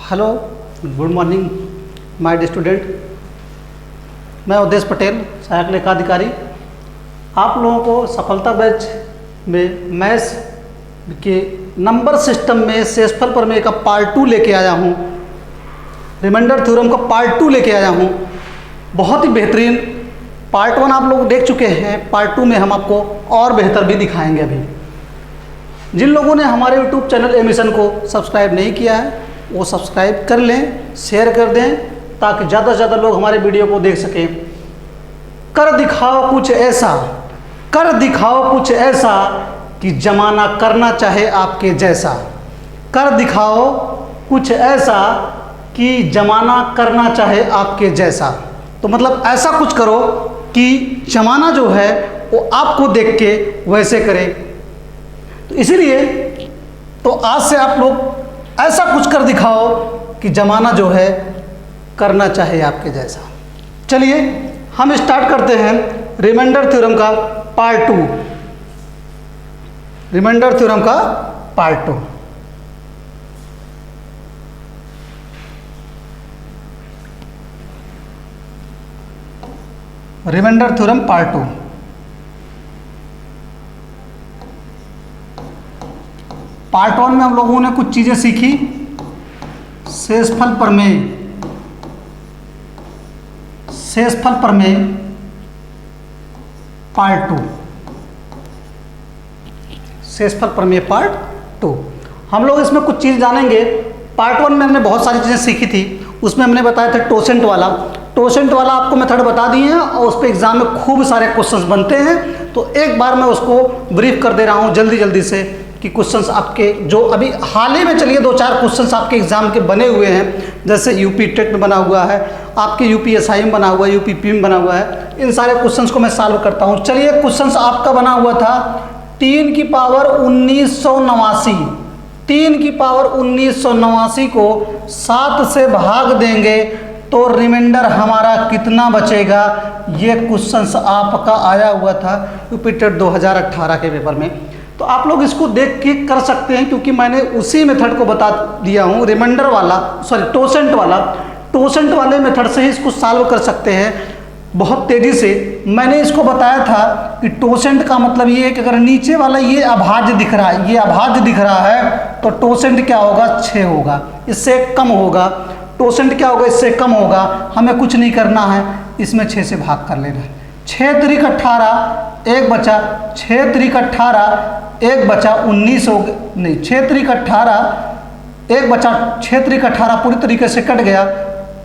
Hello, good morning my dear student. मैं उदेश पटेल, सहायक लेखाधिकारी। आप लोगों को सफलता बैच में मैथ्स के नंबर सिस्टम में शेषफल प्रमेय का पार्ट 2 लेके आया हूँ। रिमाइंडर थ्योरम का पार्ट 2 लेके आया हूँ। बहुत ही बेहतरीन। पार्ट 1 आप लोग देख चुके हैं, पार्ट 2 में हम आपको और बेहतर भी दिखाएंगे। अभी जिन लोगों ने हमारे यूट्यूब चैनल एमिशन को सब्सक्राइब नहीं किया है वो सब्सक्राइब कर लें, शेयर कर दें, ताकि ज़्यादा से ज़्यादा लोग हमारे वीडियो को देख सकें। कर दिखाओ कुछ ऐसा, कर दिखाओ कुछ ऐसा कि जमाना करना चाहे आपके जैसा। कर दिखाओ कुछ ऐसा कि जमाना करना चाहे आपके जैसा। तो मतलब ऐसा कुछ करो कि जमाना जो है वो आपको देख के वैसे करे। तो इसीलिए तो आज से आप लोग ऐसा कुछ कर दिखाओ कि जमाना जो है करना चाहे आपके जैसा। चलिए हम स्टार्ट करते हैं रिमाइंडर थ्योरम का पार्ट 2। रिमाइंडर थ्योरम का part 2। Remainder theorem part 2। Part 1 में हम लोगों ने कुछ चीजें सीखी। शेषफल प्रमेय, शेषफल प्रमेय पार्ट 2, शेषफल प्रमेय पार्ट 2। हम लोग इसमें कुछ चीज़ जानेंगे। पार्ट 1 में हमने बहुत सारी चीज़ें सीखी थी। उसमें हमने बताया था टोसेंट वाला। टोसेंट वाला आपको मेथड बता दिए हैं और उस पर एग्जाम में खूब सारे क्वेश्चंस बनते हैं। तो एक बार मैं उसको ब्रीफ कर दे रहा हूँ जल्दी जल्दी से कि क्वेश्चंस आपके जो अभी हाल ही में चलिए 2-4 क्वेश्चंस आपके एग्जाम के बने हुए हैं। जैसे यूपी टेट में बना हुआ है, आपके यूपीएसआई में बना हुआ है, यूपीपी में बना हुआ है। इन सारे क्वेश्चंस को मैं सॉल्व करता हूँ। चलिए क्वेश्चंस आपका बना हुआ था 3 की पावर 1989। 3 की पावर 1989 को 7 से भाग देंगे तो रिमाइंडर हमारा कितना बचेगा। ये क्वेश्चंस आपका आया हुआ था यूपी टेट 2018 के पेपर में। तो आप लोग इसको देख के कर सकते हैं, क्योंकि मैंने उसी मेथड को बता दिया हूँ। रिमाइंडर वाला टोसेंट वाला, टोसेंट वाले मेथड से ही इसको सॉल्व कर सकते हैं बहुत तेज़ी से। मैंने इसको बताया था कि टोसेंट का मतलब ये है कि अगर नीचे वाला ये अभाज्य दिख रहा है, ये अभाज्य दिख रहा है, तो टोसेंट क्या होगा, 6 होगा। इससे कम होगा। टोसेंट क्या होगा, इससे कम होगा। हमें कुछ नहीं करना है, इसमें 6 से भाग कर लेना है। 6 त्रिक 18, 1 बचा। 6 त्रिक 18, 1 बचा, 19 हो गया। नहीं, 6 त्रिक 18, 1 बचा। 6 त्रिक 18 पूरी तरीके से कट गया।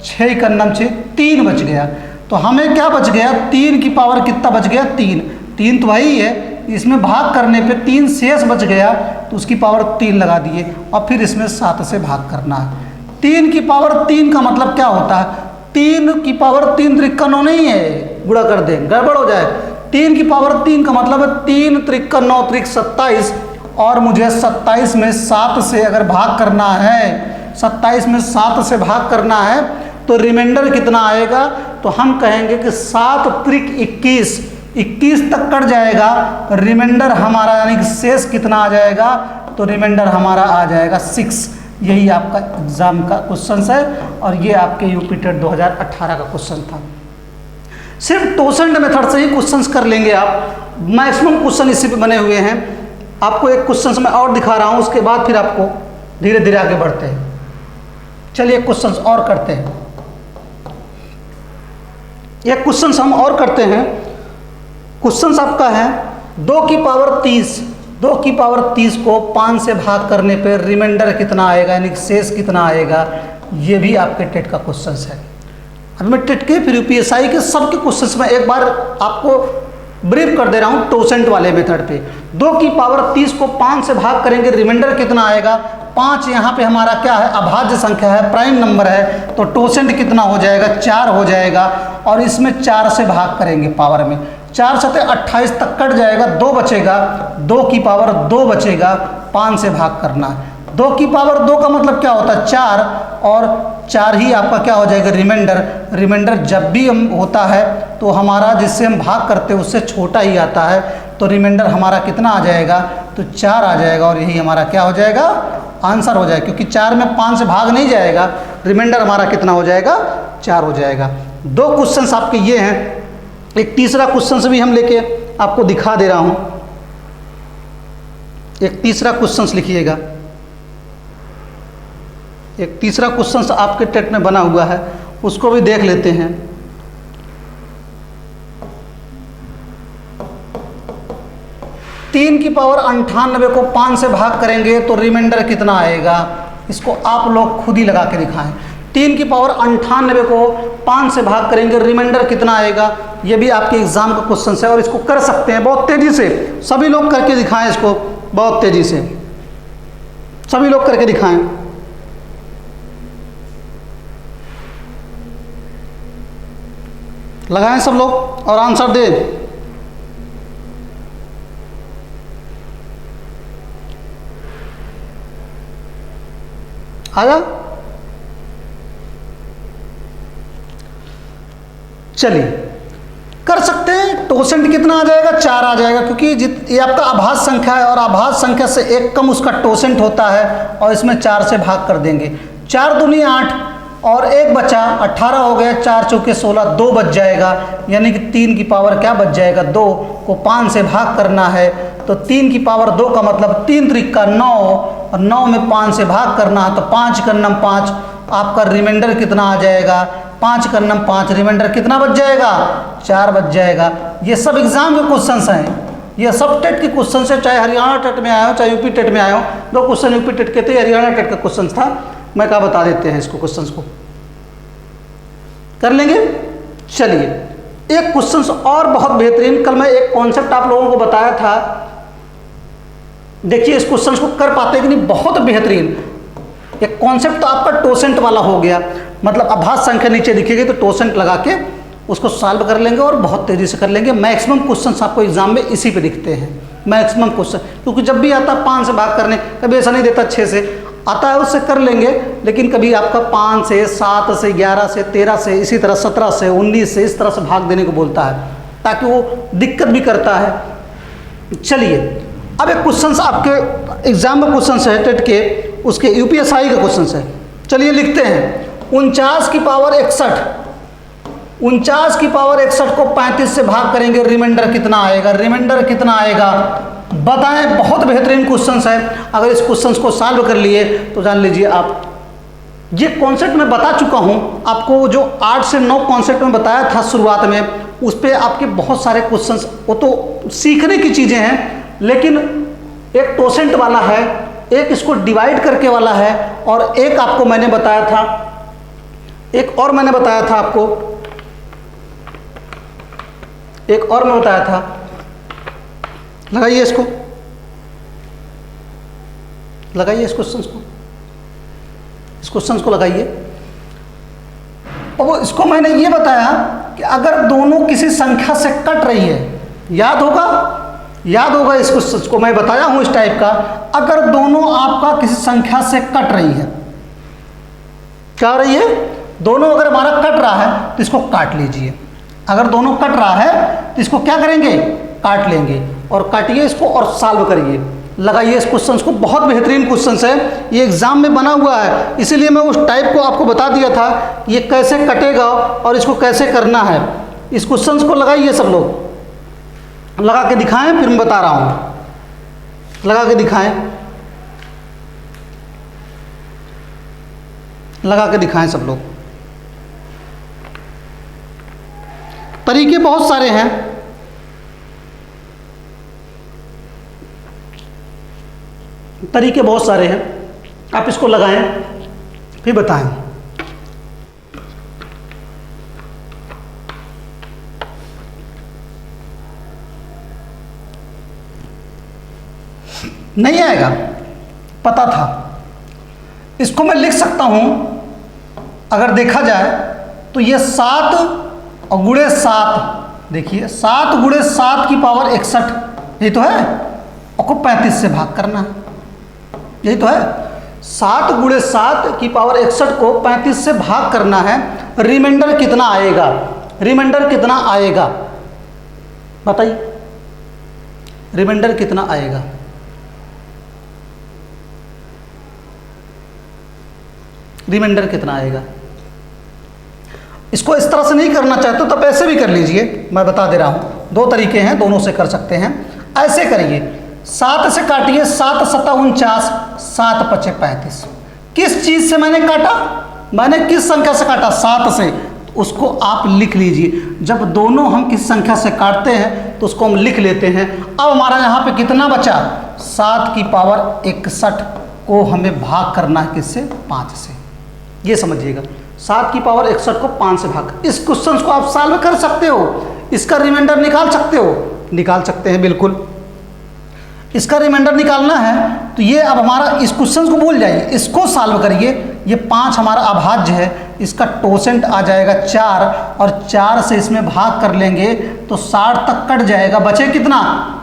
6 का नाम 6, 3 बच गया। तो हमें क्या बच गया, 3 की पावर कितना बच गया, 3। 3 तो वही है, इसमें भाग करने पे 3 शेष बच गया, तो उसकी पावर 3 लगा दिए और फिर इसमें 7 से भाग करना है। 3 की पावर 3 का मतलब क्या होता है, 3 की पावर 3 त्रिक 9 नहीं है, गुणा कर दें गड़बड़ हो जाए। 3 की पावर 3 का मतलब है 3 त्रिक 9 त्रिक 27, और मुझे 27 में 7 से अगर भाग करना है, 27 में 7 से भाग करना है तो रिमाइंडर कितना आएगा। तो हम कहेंगे कि 7 त्रिक 21, 21 तक कट जाएगा। रिमाइंडर हमारा यानी कि शेष कितना आ जाएगा, तो रिमाइंडर हमारा आ जाएगा 6। यही आपका एग्जाम का क्वेश्चन है और ये आपके यूपी टेट 2018 का क्वेश्चन था। सिर्फ टोसेंट मेथड से ही क्वेश्चंस कर लेंगे आप। मैक्सिमम क्वेश्चन इसी पे बने हुए हैं। आपको एक क्वेश्चन मैं और दिखा रहा हूँ, उसके बाद फिर आपको धीरे धीरे आगे बढ़ते हैं। चलिए क्वेश्चंस और करते हैं। एक क्वेश्चंस हम और करते हैं। क्वेश्चंस आपका है 2 की पावर 30, 2 की पावर 30 को 5 से भाग करने पर रिमाइंडर कितना आएगा, यानी शेष कितना आएगा। ये भी आपके टेट का क्वेश्चन है। अभी मैं टेट के फिर यूपीएसआई के सबके क्वेश्चंस में एक बार आपको ब्रीफ कर दे रहा हूँ टोसेंट वाले मेथड पे। 2 की पावर 30 को 5 से भाग करेंगे, रिमाइंडर कितना आएगा। 5 यहाँ पे हमारा क्या है, अभाज्य संख्या है, प्राइम नंबर है, तो टोसेंट कितना हो जाएगा, 4 हो जाएगा। और इसमें 4 से भाग करेंगे पावर में, 4 सते 28 तक कट जाएगा, 2 बचेगा। 2 की पावर 2 बचेगा, 5 से भाग करना है। 2 की पावर 2 का मतलब क्या होता है, 4, और 4 ही आपका क्या हो जाएगा, रिमाइंडर। रिमाइंडर जब भी हम होता है तो हमारा जिससे हम भाग करते हैं उससे छोटा ही आता है। तो रिमाइंडर हमारा कितना आ जाएगा, तो 4 आ जाएगा और यही हमारा क्या हो जाएगा, आंसर हो जाएगा, क्योंकि 4 में 5 से भाग नहीं जाएगा, रिमाइंडर हमारा कितना हो जाएगा, 4 हो जाएगा। 2 क्वेश्चंस आपके ये हैं, एक तीसरा क्वेश्चन भी हम लेके आपको दिखा दे रहा हूं। एक तीसरा क्वेश्चन लिखिएगा, एक तीसरा क्वेश्चन आपके टेट में बना हुआ है, उसको भी देख लेते हैं। तीन की पावर 98 को 5 से भाग करेंगे तो रिमाइंडर कितना आएगा, इसको आप लोग खुद ही लगा के दिखाएं। 3 की पावर 98 को 5 से भाग करेंगे, रिमाइंडर कितना आएगा, ये भी आपके एग्जाम का क्वेश्चन है और इसको कर सकते हैं बहुत तेजी से। सभी लोग करके दिखाएं इसको बहुत तेजी से, सभी लोग करके दिखाएं। लगाएं सब लोग और आंसर दें। आया, चलिए कर सकते हैं। टोसेंट कितना आ जाएगा, 4 आ जाएगा, क्योंकि ये आपका आभास संख्या है और आभास संख्या से एक कम उसका टोसेंट होता है और इसमें 4 से भाग कर देंगे। 4 दूनी 8 और 1 बचा, 18 हो गया, 4 चौके 16, 2 बच जाएगा, यानी कि 3 की पावर क्या बच जाएगा, 2 को 5 से भाग करना है, तो 3 की पावर 2 का मतलब 3 त्रिका 9 और 9 में 5 से भाग करना है, तो 5 कर्नम 5, आपका रिमाइंडर कितना आ जाएगा, 5 कर्नम 5, रिमाइंडर कितना बच जाएगा, 4 बच जाएगा। ये सब एग्जाम के क्वेश्चंस हैं, ये सब टेट के क्वेश्चन है, चाहे हरियाणा टेट में आया हो चाहे यूपी टेट में आया हो। 2 क्वेश्चन यूपी टेट के थे, हरियाणा टेट का क्वेश्चन था, मैं कहा बता देते हैं इसको, क्वेश्चंस को कर लेंगे। चलिए एक क्वेश्चन और बहुत बेहतरीन, कल मैं एक कॉन्सेप्ट आप लोगों को बताया था, देखिए इस क्वेश्चन को कर पाते हैं कि नहीं, बहुत बेहतरीन। एक कॉन्सेप्ट तो आपका टोसेंट वाला हो गया, मतलब आभास संख्या नीचे दिखेगी तो टोसेंट लगा के उसको सॉल्व कर लेंगे और बहुत तेजी से कर लेंगे। मैक्सिमम क्वेश्चंस आपको एग्जाम में इसी पे दिखते हैं, मैक्सिमम क्वेश्चन, क्योंकि जब भी आता है 5 से भाग करने, कभी ऐसा नहीं देता 6 से आता है, उससे कर लेंगे, लेकिन कभी आपका 5 से 7 से 11 से 13 से, इसी तरह 17 से 19 से, इस तरह से भाग देने को बोलता है, ताकि वो दिक्कत भी करता है। चलिए अब एक क्वेश्चन आपके एग्जाम में क्वेश्चन है टेट के, उसके यूपीएसआई का क्वेश्चन है। चलिए लिखते हैं 49 की पावर 61, 49 की पावर 61 को 35 से भाग करेंगे, रिमाइंडर कितना आएगा, रिमाइंडर कितना आएगा बताएं। बहुत बेहतरीन क्वेश्चन है, अगर इस क्वेश्चन को सॉल्व कर लिए तो जान लीजिए आप, ये कॉन्सेप्ट मैं बता चुका हूं आपको, जो 8 से 9 कॉन्सेप्ट में बताया था शुरुआत में, उस पर आपके बहुत सारे क्वेश्चंस, वो तो सीखने की चीज़ें हैं, लेकिन एक टोसेंट वाला है, एक इसको डिवाइड करके वाला है, और एक आपको मैंने बताया था, एक और मैंने बताया था आपको, एक और मैं बताया था, लगाइए इसको, लगाइए इस क्वेश्चन को, इस क्वेश्चन को लगाइए। और वो इसको मैंने ये बताया कि अगर दोनों किसी संख्या से कट रही है, याद होगा, याद होगा इस क्वेश्चन को मैं बताया हूं इस टाइप का, अगर दोनों आपका किसी संख्या से कट रही है, क्या हो रही है, दोनों अगर हमारा कट रहा है तो इसको काट लीजिए, अगर दोनों कट रहा है तो इसको क्या करेंगे, काट लेंगे, और काटिए इसको और सॉल्व करिए, लगाइए इस क्वेश्चन को। बहुत बेहतरीन क्वेश्चन है, ये एग्जाम में बना हुआ है, इसीलिए मैं उस टाइप को आपको बता दिया था ये कैसे कटेगा और इसको कैसे करना है। इस क्वेश्चन को लगाइए सब लोग, लगा के दिखाएं, फिर मैं बता रहा हूं, लगा के दिखाएं, लगा के दिखाएं सब लोग। तरीके बहुत सारे हैं, तरीके बहुत सारे हैं, आप इसको लगाएं फिर बताएं। नहीं आएगा, पता था, इसको मैं लिख सकता हूं, अगर देखा जाए तो ये 7 और गुणे 7, देखिए 7 गुणे 7 की पावर 61, यही तो है, और को 35 से भाग करना है, यही तो है, 7 गुणे 7 की पावर 61 को 35 से भाग करना है, रिमाइंडर कितना आएगा, रिमाइंडर कितना आएगा बताइए, रिमाइंडर कितना आएगा? रिमाइंडर कितना आएगा? इसको इस तरह से नहीं करना चाहते तो ऐसे भी कर लीजिए, मैं बता दे रहा हूँ, दो तरीके हैं, दोनों से कर सकते हैं। ऐसे करिए, 7 से काटिए, 7 सत्ता 49, 7 पचे 35। किस चीज़ से मैंने काटा? मैंने किस संख्या से काटा? 7 से। उसको आप लिख लीजिए। जब दोनों हम किस संख्या से काटते हैं तो उसको हम लिख लेते हैं। अब हमारा यहाँ पे कितना बचा? 7 की पावर 61 को हमें भाग करना है किससे? 5 से। ये समझिएगा, 7 की पावर 61 को 5 से भाग। इस क्वेश्चन को आप सॉल्व कर सकते हो, इसका रिमाइंडर निकाल सकते हो, निकाल सकते हैं बिल्कुल। इसका रिमाइंडर निकालना है तो ये अब हमारा इस क्वेश्चन को भूल जाइए, इसको सॉल्व करिए। ये 5 हमारा अभाज्य है, इसका टोसेंट आ जाएगा 4 और 4 से इसमें भाग कर लेंगे तो 60 तक कट जाएगा। बचे कितना?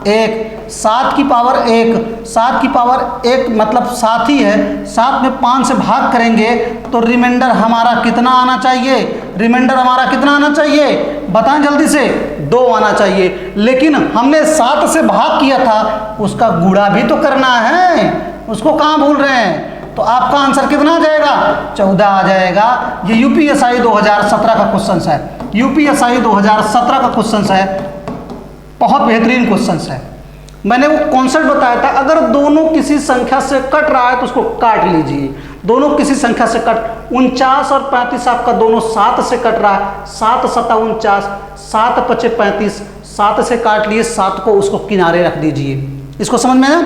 1। 7 की पावर 1, 7 की पावर 1 मतलब 7 ही है। 7 में 5 से भाग करेंगे तो रिमाइंडर हमारा कितना आना चाहिए? रिमाइंडर हमारा कितना आना चाहिए? बताएं जल्दी से। 2 आना चाहिए। लेकिन हमने 7 से भाग किया था, उसका गुणा भी तो करना है, उसको कहाँ भूल रहे हैं? तो आपका आंसर कितना आ जाएगा? 14 आ जाएगा। ये यूपीएसआई 2017 का क्वेश्चन है, यूपीएसआई 2017 का क्वेश्चन है, बहुत बेहतरीन क्वेश्चन है। मैंने वो कॉन्सेप्ट बताया था, अगर दोनों किसी संख्या से कट रहा है तो उसको काट लीजिए। दोनों किसी संख्या से कट, 49 और 35 आपका दोनों 7 से कट रहा है, 7 सत्ता 49, 7 पचे 35, 7 से काट लिए, 7 को उसको किनारे रख दीजिए। इसको समझ में आया?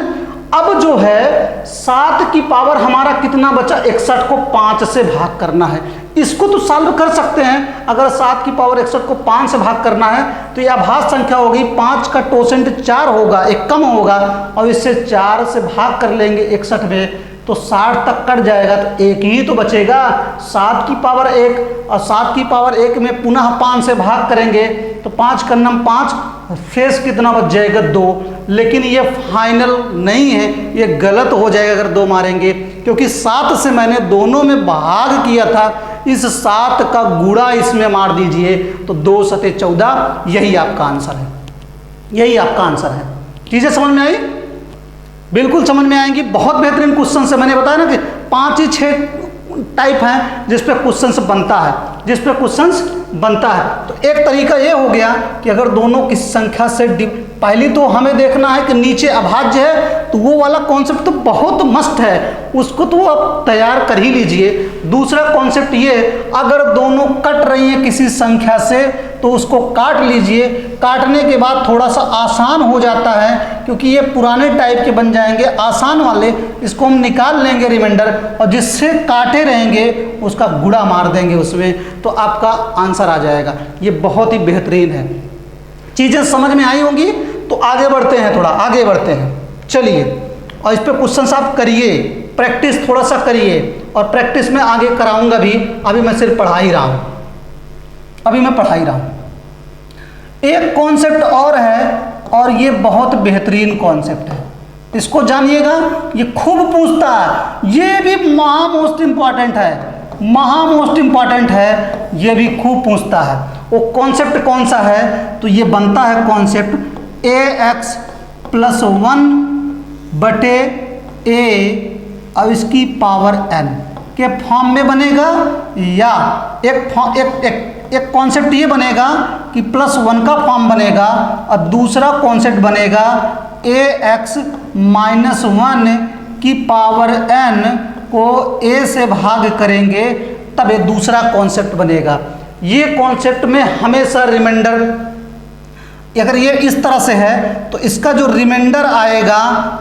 अब जो है 7 की पावर हमारा कितना बचा? 61 को 5 से भाग करना है। इसको तो सॉल्व कर सकते हैं। अगर 7 की पावर 61 को 5 से भाग करना है तो यह अभाज्य संख्या होगी, 5 का टोसेंट 4 होगा, एक कम होगा, और इससे 4 से भाग कर लेंगे 61 में तो 60 तक कट जाएगा, तो एक ही तो बचेगा। 7 की पावर 1 और 7 की पावर 1 में पुनः 5 से भाग करेंगे तो 5 का नम 5, शेष कितना बच जाएगा? 2। लेकिन ये फाइनल नहीं है, ये गलत हो जाएगा अगर 2 मारेंगे, क्योंकि 7 से मैंने दोनों में भाग किया था, इस 7 का गुणा इसमें मार दीजिए तो 2 सते 14, यही आपका आंसर है, यही आपका आंसर है। चीज़ें समझ में आई? बिल्कुल समझ में आएंगी। बहुत बेहतरीन क्वेश्चन से, मैंने बताया ना कि 5 ही 6 टाइप हैं जिस पे क्वेश्चंस बनता है, जिस पे क्वेश्चंस बनता है। तो एक तरीका ये हो गया कि अगर दोनों की संख्या से पहली तो हमें देखना है कि नीचे अभाज्य है, तो वो वाला कॉन्सेप्ट तो बहुत मस्त है, उसको तो आप तैयार कर ही लीजिए। दूसरा कॉन्सेप्ट ये, अगर दोनों कट रही हैं किसी संख्या से तो उसको काट लीजिए। काटने के बाद थोड़ा सा आसान हो जाता है, क्योंकि ये पुराने टाइप के बन जाएंगे, आसान वाले इसको हम निकाल लेंगे रिमाइंडर, और जिससे काटे रहेंगे उसका गुणा मार देंगे उसमें, तो आपका आंसर आ जाएगा। ये बहुत ही बेहतरीन है। चीज़ें समझ में आई होंगी तो आगे बढ़ते हैं, थोड़ा आगे बढ़ते हैं, चलिए। और इस पे क्वेश्चन आप करिए, प्रैक्टिस थोड़ा सा करिए, और प्रैक्टिस में आगे कराऊंगा भी, अभी मैं सिर्फ पढ़ा ही रहा हूँ, अभी मैं पढ़ा ही रहा हूँ। एक कॉन्सेप्ट और है, और ये बहुत बेहतरीन कॉन्सेप्ट है, इसको जानिएगा, ये खूब पूछता है, ये भी महा मोस्ट इम्पॉर्टेंट है, महा मोस्ट इम्पॉर्टेंट है, ये भी खूब पूछता है। वो कॉन्सेप्ट कौन सा है? तो ये बनता है कॉन्सेप्ट ax + 1 बटे a और इसकी पावर n के फॉर्म में बनेगा, या एक कॉन्सेप्ट ये बनेगा कि +1 का फॉर्म बनेगा, और दूसरा कॉन्सेप्ट बनेगा ax - 1 की पावर n को a से भाग करेंगे, तब ये दूसरा कॉन्सेप्ट बनेगा। ये कॉन्सेप्ट में हमेशा रिमाइंडर, अगर ये इस तरह से है तो इसका जो रिमाइंडर आएगा,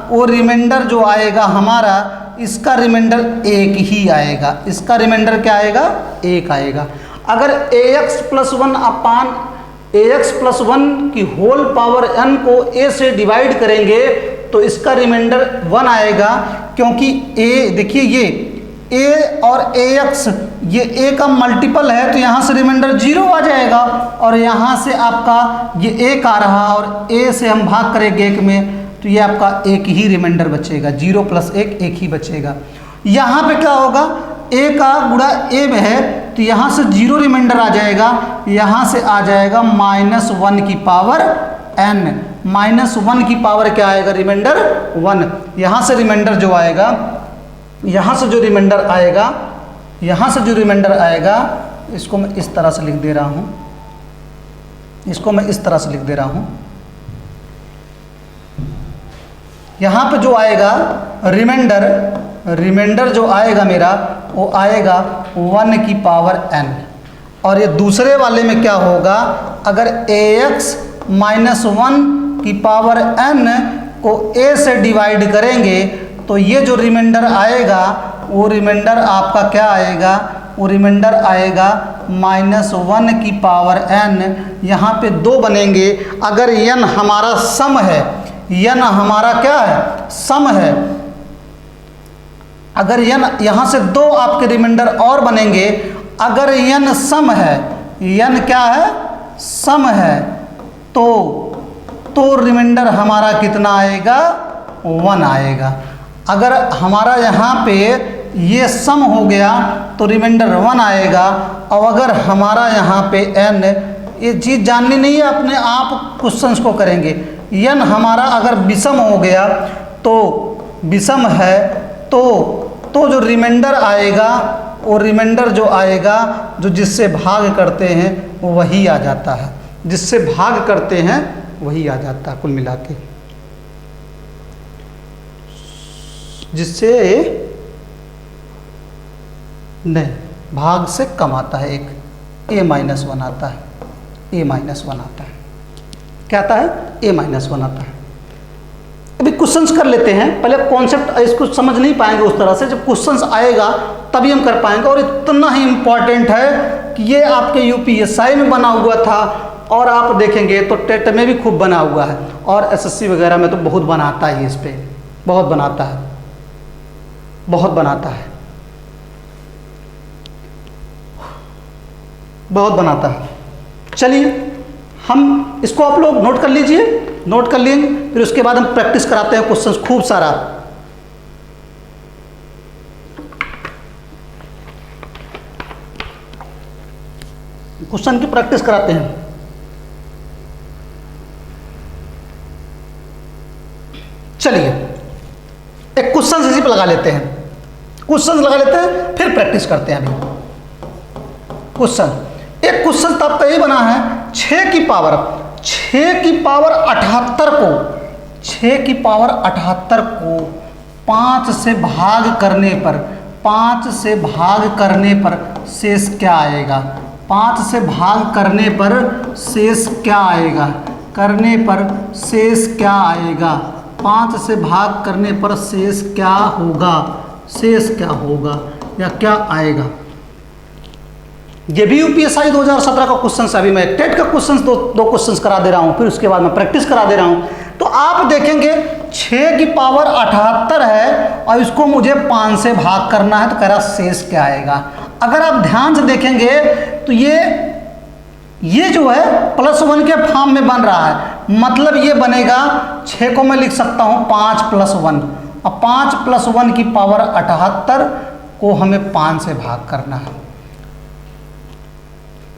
वो रिमाइंडर जो आएगा हमारा, इसका रिमाइंडर 1 ही आएगा। इसका रिमाइंडर क्या आएगा? 1 आएगा। अगर ax + 1 अपान ax + 1 की होल पावर n को a से डिवाइड करेंगे तो इसका रिमाइंडर 1 आएगा, क्योंकि a, देखिए ये a और ax ये a का मल्टीपल है, तो यहाँ से रिमाइंडर 0 आ जाएगा, और यहाँ से आपका ये 1 आ रहा, और a से हम भाग करेंगे 1 में, तो ये आपका 1 ही रिमाइंडर बचेगा, 0 + 1 1 ही बचेगा। यहाँ पे क्या होगा? a का गुणा a में है, तो यहाँ से 0 रिमाइंडर आ जाएगा, यहाँ से आ जाएगा -1 की पावर n, -1 की पावर क्या आएगा, रिमाइंडर 1। यहाँ से रिमाइंडर जो आएगा, यहाँ से जो रिमाइंडर आएगा, यहाँ से जो रिमाइंडर आएगा, इसको मैं इस तरह से लिख दे रहा हूँ, इसको मैं इस तरह से लिख दे रहा हूँ। यहाँ पे जो आएगा रिमाइंडर जो आएगा मेरा, वो आएगा 1 की पावर n। और ये दूसरे वाले में क्या होगा, अगर ax -1 की पावर n को a से डिवाइड करेंगे तो ये जो रिमाइंडर आएगा, वो रिमाइंडर आपका क्या आएगा, वो रिमाइंडर आएगा -1 की पावर n। यहाँ पे 2 बनेंगे। अगर n हमारा सम है, n हमारा क्या है, सम है, अगर n यहाँ से 2 आपके रिमाइंडर और बनेंगे। अगर n सम है, n क्या है, सम है, तो रिमाइंडर हमारा कितना आएगा, 1 आएगा। अगर हमारा यहाँ पे ये सम हो गया तो रिमाइंडर 1 आएगा। और अगर हमारा यहाँ पे n, ये चीज़ जाननी नहीं है, अपने आप क्वेश्चंस को करेंगे। n हमारा अगर विषम हो गया, तो विषम है, तो जो रिमाइंडर आएगा, वो रिमाइंडर जो आएगा, जो जिससे भाग करते हैं वो वही आ जाता है, जिससे भाग करते हैं वही आ जाता है कुल मिला के, जिससे नहीं भाग से कम आता है, एक a-1 आता है, a-1 आता है। क्या आता है, a-1 आता है। अभी क्वेश्चंस कर लेते हैं। पहले कॉन्सेप्ट इसको समझ नहीं पाएंगे उस तरह से, जब क्वेश्चंस आएगा तभी हम कर पाएंगे। और इतना ही इम्पॉर्टेंट है कि ये आपके यूपीएसआई में बना हुआ था, और आप देखेंगे तो टेट में भी खूब बना हुआ है, और एसएससी वगैरह में तो बहुत बनाता है, इस पे बहुत बनाता है, बहुत बनाता है, बहुत बनाता है। चलिए हम इसको आप लोग नोट कर लीजिए, नोट कर लेंगे, फिर उसके बाद हम प्रैक्टिस कराते हैं क्वेश्चंस खूब सारा। क्वेश्चन की प्रैक्टिस कराते हैं। चलिए एक क्वेश्चन इसी पे लगा लेते हैं, क्वेश्चन लगा लेते हैं, फिर प्रैक्टिस करते हैं। अभी क्वेश्चन, एक क्वेश्चन तब तो ये बना है, 6 की पावर 78 को 6 की पावर 78 को 5 से भाग करने पर 5 से भाग करने पर शेष क्या आएगा, 5 से भाग करने पर शेष क्या आएगा, करने पर शेष क्या आएगा, 5 से भाग करने पर शेष क्या होगा, शेष क्या होगा या क्या आएगा। ये भी यूपीएसआई 2017 का क्वेश्चन है। अभी मैं टेट का क्वेश्चन दो क्वेश्चंस करा दे रहा हूँ, फिर उसके बाद मैं प्रैक्टिस करा दे रहा हूँ। तो आप देखेंगे 6 की पावर 78 है और इसको मुझे 5 से भाग करना है, तो कह रहा शेष क्या आएगा। अगर आप ध्यान से देखेंगे तो ये जो है +1 के फॉर्म में बन रहा है, मतलब ये बनेगा 6 को मैं लिख सकता हूँ 5 + 1, और 5 + 1 की पावर 78 को हमें 5 से भाग करना है।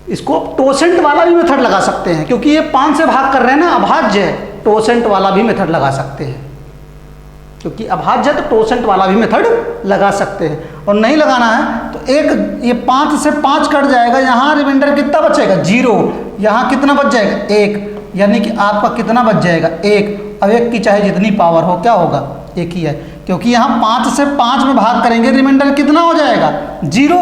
इसको टोसेंट वाला भी मेथड लगा सकते हैं, क्योंकि ये 5 से भाग कर रहे हैं ना, अभाज्य है, टोसेंट वाला भी मेथड लगा सकते हैं, क्योंकि अभाज्य है तो टोसेंट वाला भी मेथड लगा सकते हैं। और नहीं लगाना है तो एक ये 5 से 5 कट जाएगा, यहाँ रिमाइंडर कितना बचेगा 0, यहाँ कितना बच जाएगा 1, यानी कि आपका कितना बच जाएगा 1। अब 1 की चाहे जितनी पावर हो क्या होगा 1 ही है, क्योंकि यहाँ 5 से 5 में भाग करेंगे रिमाइंडर कितना हो जाएगा 0,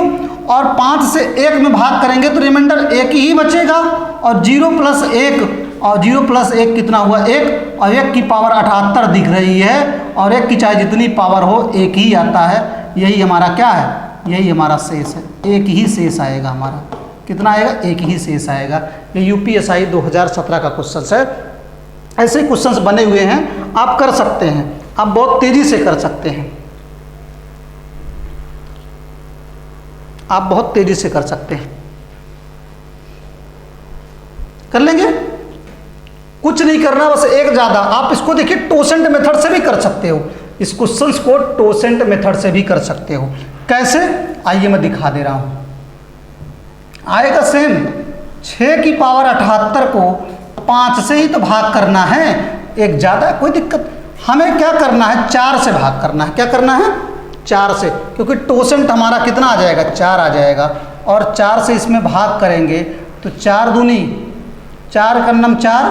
और 5 से 1 में भाग करेंगे तो रिमाइंडर 1 ही बचेगा, और 0 + 1, और 0 + 1 कितना हुआ 1, और 1 की पावर 78 दिख रही है, और 1 की चाहे जितनी पावर हो 1 ही आता है। यही हमारा क्या है, यही हमारा शेष है, 1 ही शेष आएगा हमारा। कितना आएगा 1 ही शेष आएगा। ये यूपीएसआई 2017 का क्वेश्चन है। ऐसे क्वेश्चंस बने हुए हैं, आप कर सकते हैं, आप बहुत तेजी से कर सकते हैं, आप बहुत तेजी से कर सकते हैं, कर लेंगे, कुछ नहीं करना, बस एक ज़्यादा। आप इसको देखिए टोसेंट मेथड से भी कर सकते हो, इस क्वेश्चन को टोसेंट मेथड से भी कर सकते हो। कैसे, आइए मैं दिखा दे रहा हूं। आएगा सेम, 6 की पावर 78 को 5 से ही तो भाग करना है, एक ज़्यादा है, कोई दिक्कत। हमें क्या करना है, 4 से भाग करना है। क्या करना है, 4 से, क्योंकि टोसेंट हमारा कितना आ जाएगा, 4 आ जाएगा। और 4 से इसमें भाग करेंगे तो 4 दूनी 4 एकन्नम 4,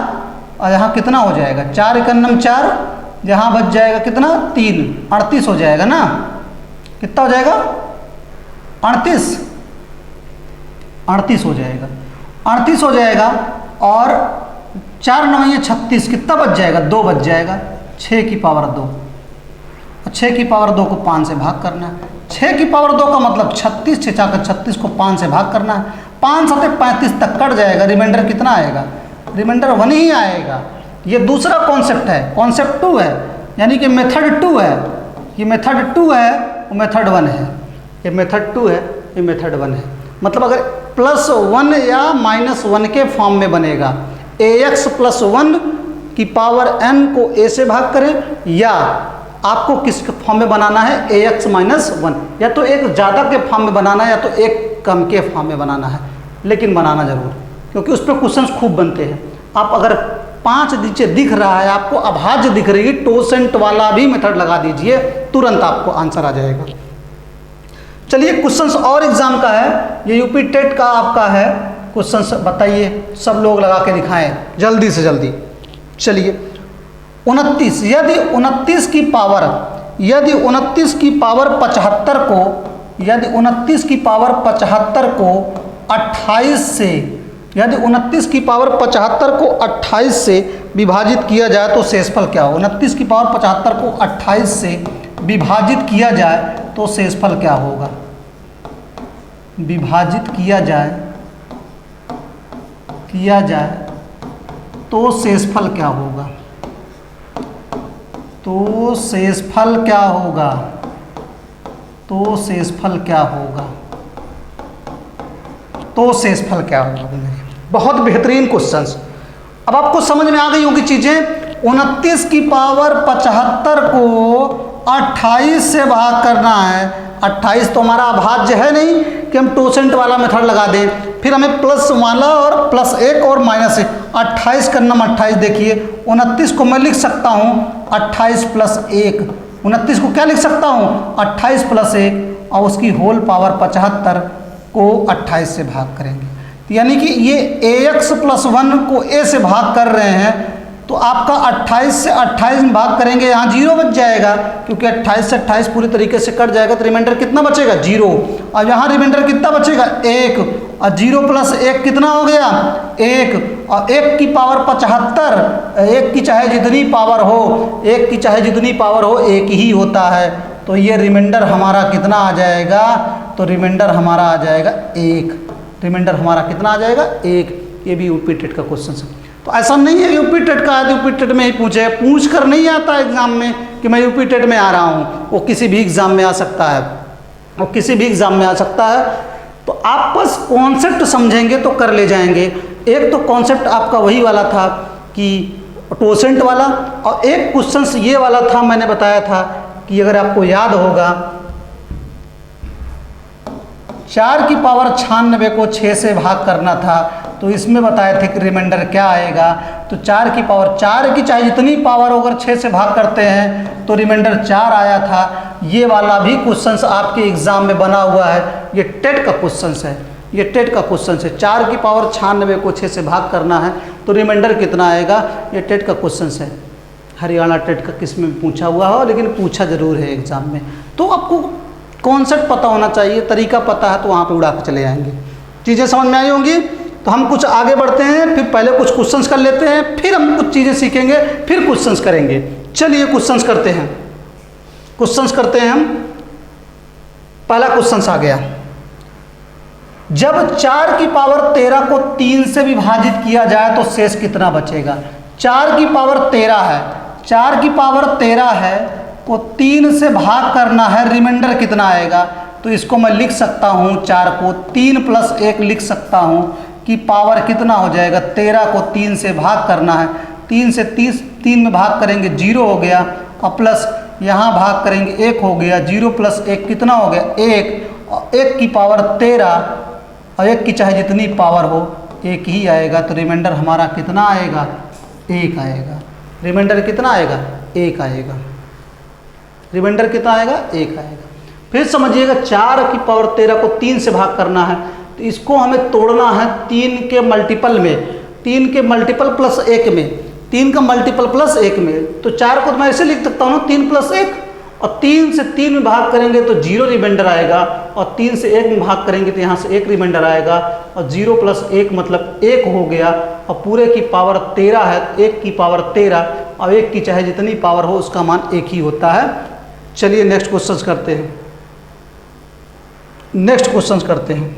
और यहाँ कितना हो जाएगा, 4 एकन्नम 4, यहाँ बच जाएगा कितना 3, 38 हो जाएगा ना। कितना हो जाएगा, 38 हो जाएगा, 38 हो जाएगा। और 4 9 36, कितना बच जाएगा, 2 बच जाएगा, 6 की पावर 2। और 6 की पावर 2 को 5 से भाग करना है। 6 की पावर 2 का मतलब 36, 6 4 36 को 5 से भाग करना है। 5 7 35 तक कट जाएगा, रिमाइंडर कितना आएगा, रिमाइंडर 1 ही आएगा। ये दूसरा कॉन्सेप्ट है, कॉन्सेप्ट 2 है, यानी कि मेथड 2 है। ये मेथड 2 है, वो मेथड 1 है। ये मेथड 2 है, ये मेथड 1 है। मतलब अगर +1 या -1 के फॉर्म में बनेगा, ax + 1 की पावर n को a से भाग करें, या आपको किस फॉर्म में बनाना है, ax - 1, या तो एक ज़्यादा के फॉर्म में बनाना है या तो एक कम के फॉर्म में बनाना है, लेकिन बनाना जरूर, क्योंकि उस पर क्वेश्चंस खूब बनते हैं। आप अगर 5 नीचे दिख रहा है, आपको अभाज्य दिख रही है, टोसेंट वाला भी मेथड लगा दीजिए, तुरंत आपको आंसर आ जाएगा। चलिए क्वेश्चंस और एग्जाम का है, ये यूपी टेट का आपका है क्वेश्चंस, बताइए, सब लोग लगा के दिखाएं जल्दी से जल्दी। चलिए 29, यदि 29 की पावर 75 को, यदि 29 की पावर 75 को 28 से, यदि 29 की पावर 75 को 28 से विभाजित किया जाए तो शेषफल क्या हो। 29 की पावर 75 को 28 से विभाजित किया जाए तो शेषफल क्या होगा, विभाजित किया जाए तो शेषफल क्या होगा, तो शेषफल क्या होगा, तो शेषफल क्या होगा, तो शेषफल क्या होगा। बहुत बेहतरीन क्वेश्चंस। अब आपको समझ में आ गई होगी चीजें। 29 की पावर 75 को 28 से भाग करना है। 28 तो हमारा अभाज्य है नहीं कि हम टोसेंट वाला मेथड लगा दें, फिर हमें प्लस वाला और +1 और -1, 28 का नम 28। देखिए 29 को मैं लिख सकता हूँ 28 + 1, 29 को क्या लिख सकता हूँ 28 + 1, और उसकी होल पावर 75 को 28 से भाग करेंगे। यानी कि ये ax + 1 को a से भाग कर रहे हैं, तो आपका 28 से 28 में भाग करेंगे, यहाँ 0 बच जाएगा, क्योंकि 28 से 28 पूरी तरीके से कट जाएगा, तो रिमाइंडर कितना बचेगा 0। और यहाँ रिमाइंडर कितना बचेगा 1, और 0 + 1 कितना हो गया 1, और 1 की पावर 75, 1 की चाहे जितनी पावर हो, 1 की चाहे जितनी पावर हो 1 ही होता है, तो ये रिमाइंडर हमारा कितना आ जाएगा, तो रिमाइंडर हमारा आ जाएगा 1। रिमाइंडर हमारा कितना आ जाएगा 1। ये भी यूपी टेट का क्वेश्चन है। तो ऐसा नहीं है यूपी टेट का है तो यूपी टेट में ही पूछे, पूछ कर नहीं आता एग्जाम में कि मैं यूपी टेट में आ रहा हूँ, वो किसी भी एग्जाम में आ सकता है, वो किसी भी एग्जाम में आ सकता है। तो आप बस कॉन्सेप्ट समझेंगे तो कर ले जाएंगे। एक तो कॉन्सेप्ट आपका वही वाला था कि टोसेंट वाला, और एक क्वेश्चन ये वाला था, मैंने बताया था कि अगर आपको याद होगा 4 की पावर 96 को 6 से भाग करना था, तो इसमें बताए थे कि रिमाइंडर क्या आएगा, तो 4 की पावर 4 की चाहे जितनी पावर अगर 6 से भाग करते हैं तो रिमाइंडर 4 आया था। ये वाला भी क्वेश्चंस आपके एग्जाम में बना हुआ है, ये टेट का क्वेश्चंस है, ये टेट का क्वेश्चन है। 4 की पावर 96 को 6 से भाग करना है तो रिमाइंडर कितना आएगा, ये टेट का क्वेश्चन है। हरियाणा टेट का किस में पूछा हुआ हो, लेकिन पूछा जरूर है एग्जाम में। तो आपको कॉन्सेप्ट पता होना चाहिए, तरीका पता है तो वहाँ पे उड़ा के चले जाएंगे। चीज़ें समझ में आई होंगी। तो हम कुछ आगे बढ़ते हैं, फिर पहले कुछ क्वेश्चंस कर लेते हैं, फिर हम कुछ चीज़ें सीखेंगे, फिर क्वेश्चंस करेंगे। चलिए क्वेश्चंस करते हैं, क्वेश्चंस करते हैं हम। पहला क्वेश्चंस आ गया, जब 4 की पावर 13 को 3 से विभाजित किया जाए तो शेष कितना बचेगा। 4 की पावर 13 है, 4 की पावर 13 है को 3 से भाग करना है, रिमाइंडर कितना आएगा। तो इसको मैं लिख सकता हूँ 4 को 3 + 1 लिख सकता हूँ कि पावर कितना हो जाएगा, 13 को 3 से भाग करना है, 3 से 3 में भाग करेंगे 0 हो गया, और प्लस यहाँ भाग करेंगे 1 हो गया, 0 + 1 कितना हो गया 1, और 1 की पावर 13, और 1 की चाहे जितनी पावर हो 1 ही आएगा, तो रिमाइंडर हमारा कितना आएगा 1 आएगा। रिमाइंडर कितना आएगा, 1 आएगा। रिमाइंडर कितना आएगा, 1 आएगा। फिर समझिएगा 4 की पावर 13 को 3 से भाग करना है, तो इसको हमें तोड़ना है 3 के मल्टीपल में, 3 के मल्टीपल प्लस 1 में, 3 का मल्टीपल प्लस 1 में। तो 4 को तो मैं ऐसे लिख सकता हूँ 3 प्लस 1, और 3 से 3 में भाग करेंगे तो 0 रिमाइंडर आएगा, और 3 से 1 में भाग करेंगे तो यहाँ से 1 रिमाइंडर आएगा, और 0 प्लस 1 मतलब 1 हो गया, और पूरे की पावर 13 है, 1 की पावर 13, और 1 की चाहे जितनी पावर हो उसका मान 1 ही होता है। चलिए नेक्स्ट क्वेश्चन करते हैं, नेक्स्ट क्वेश्चन करते हैं।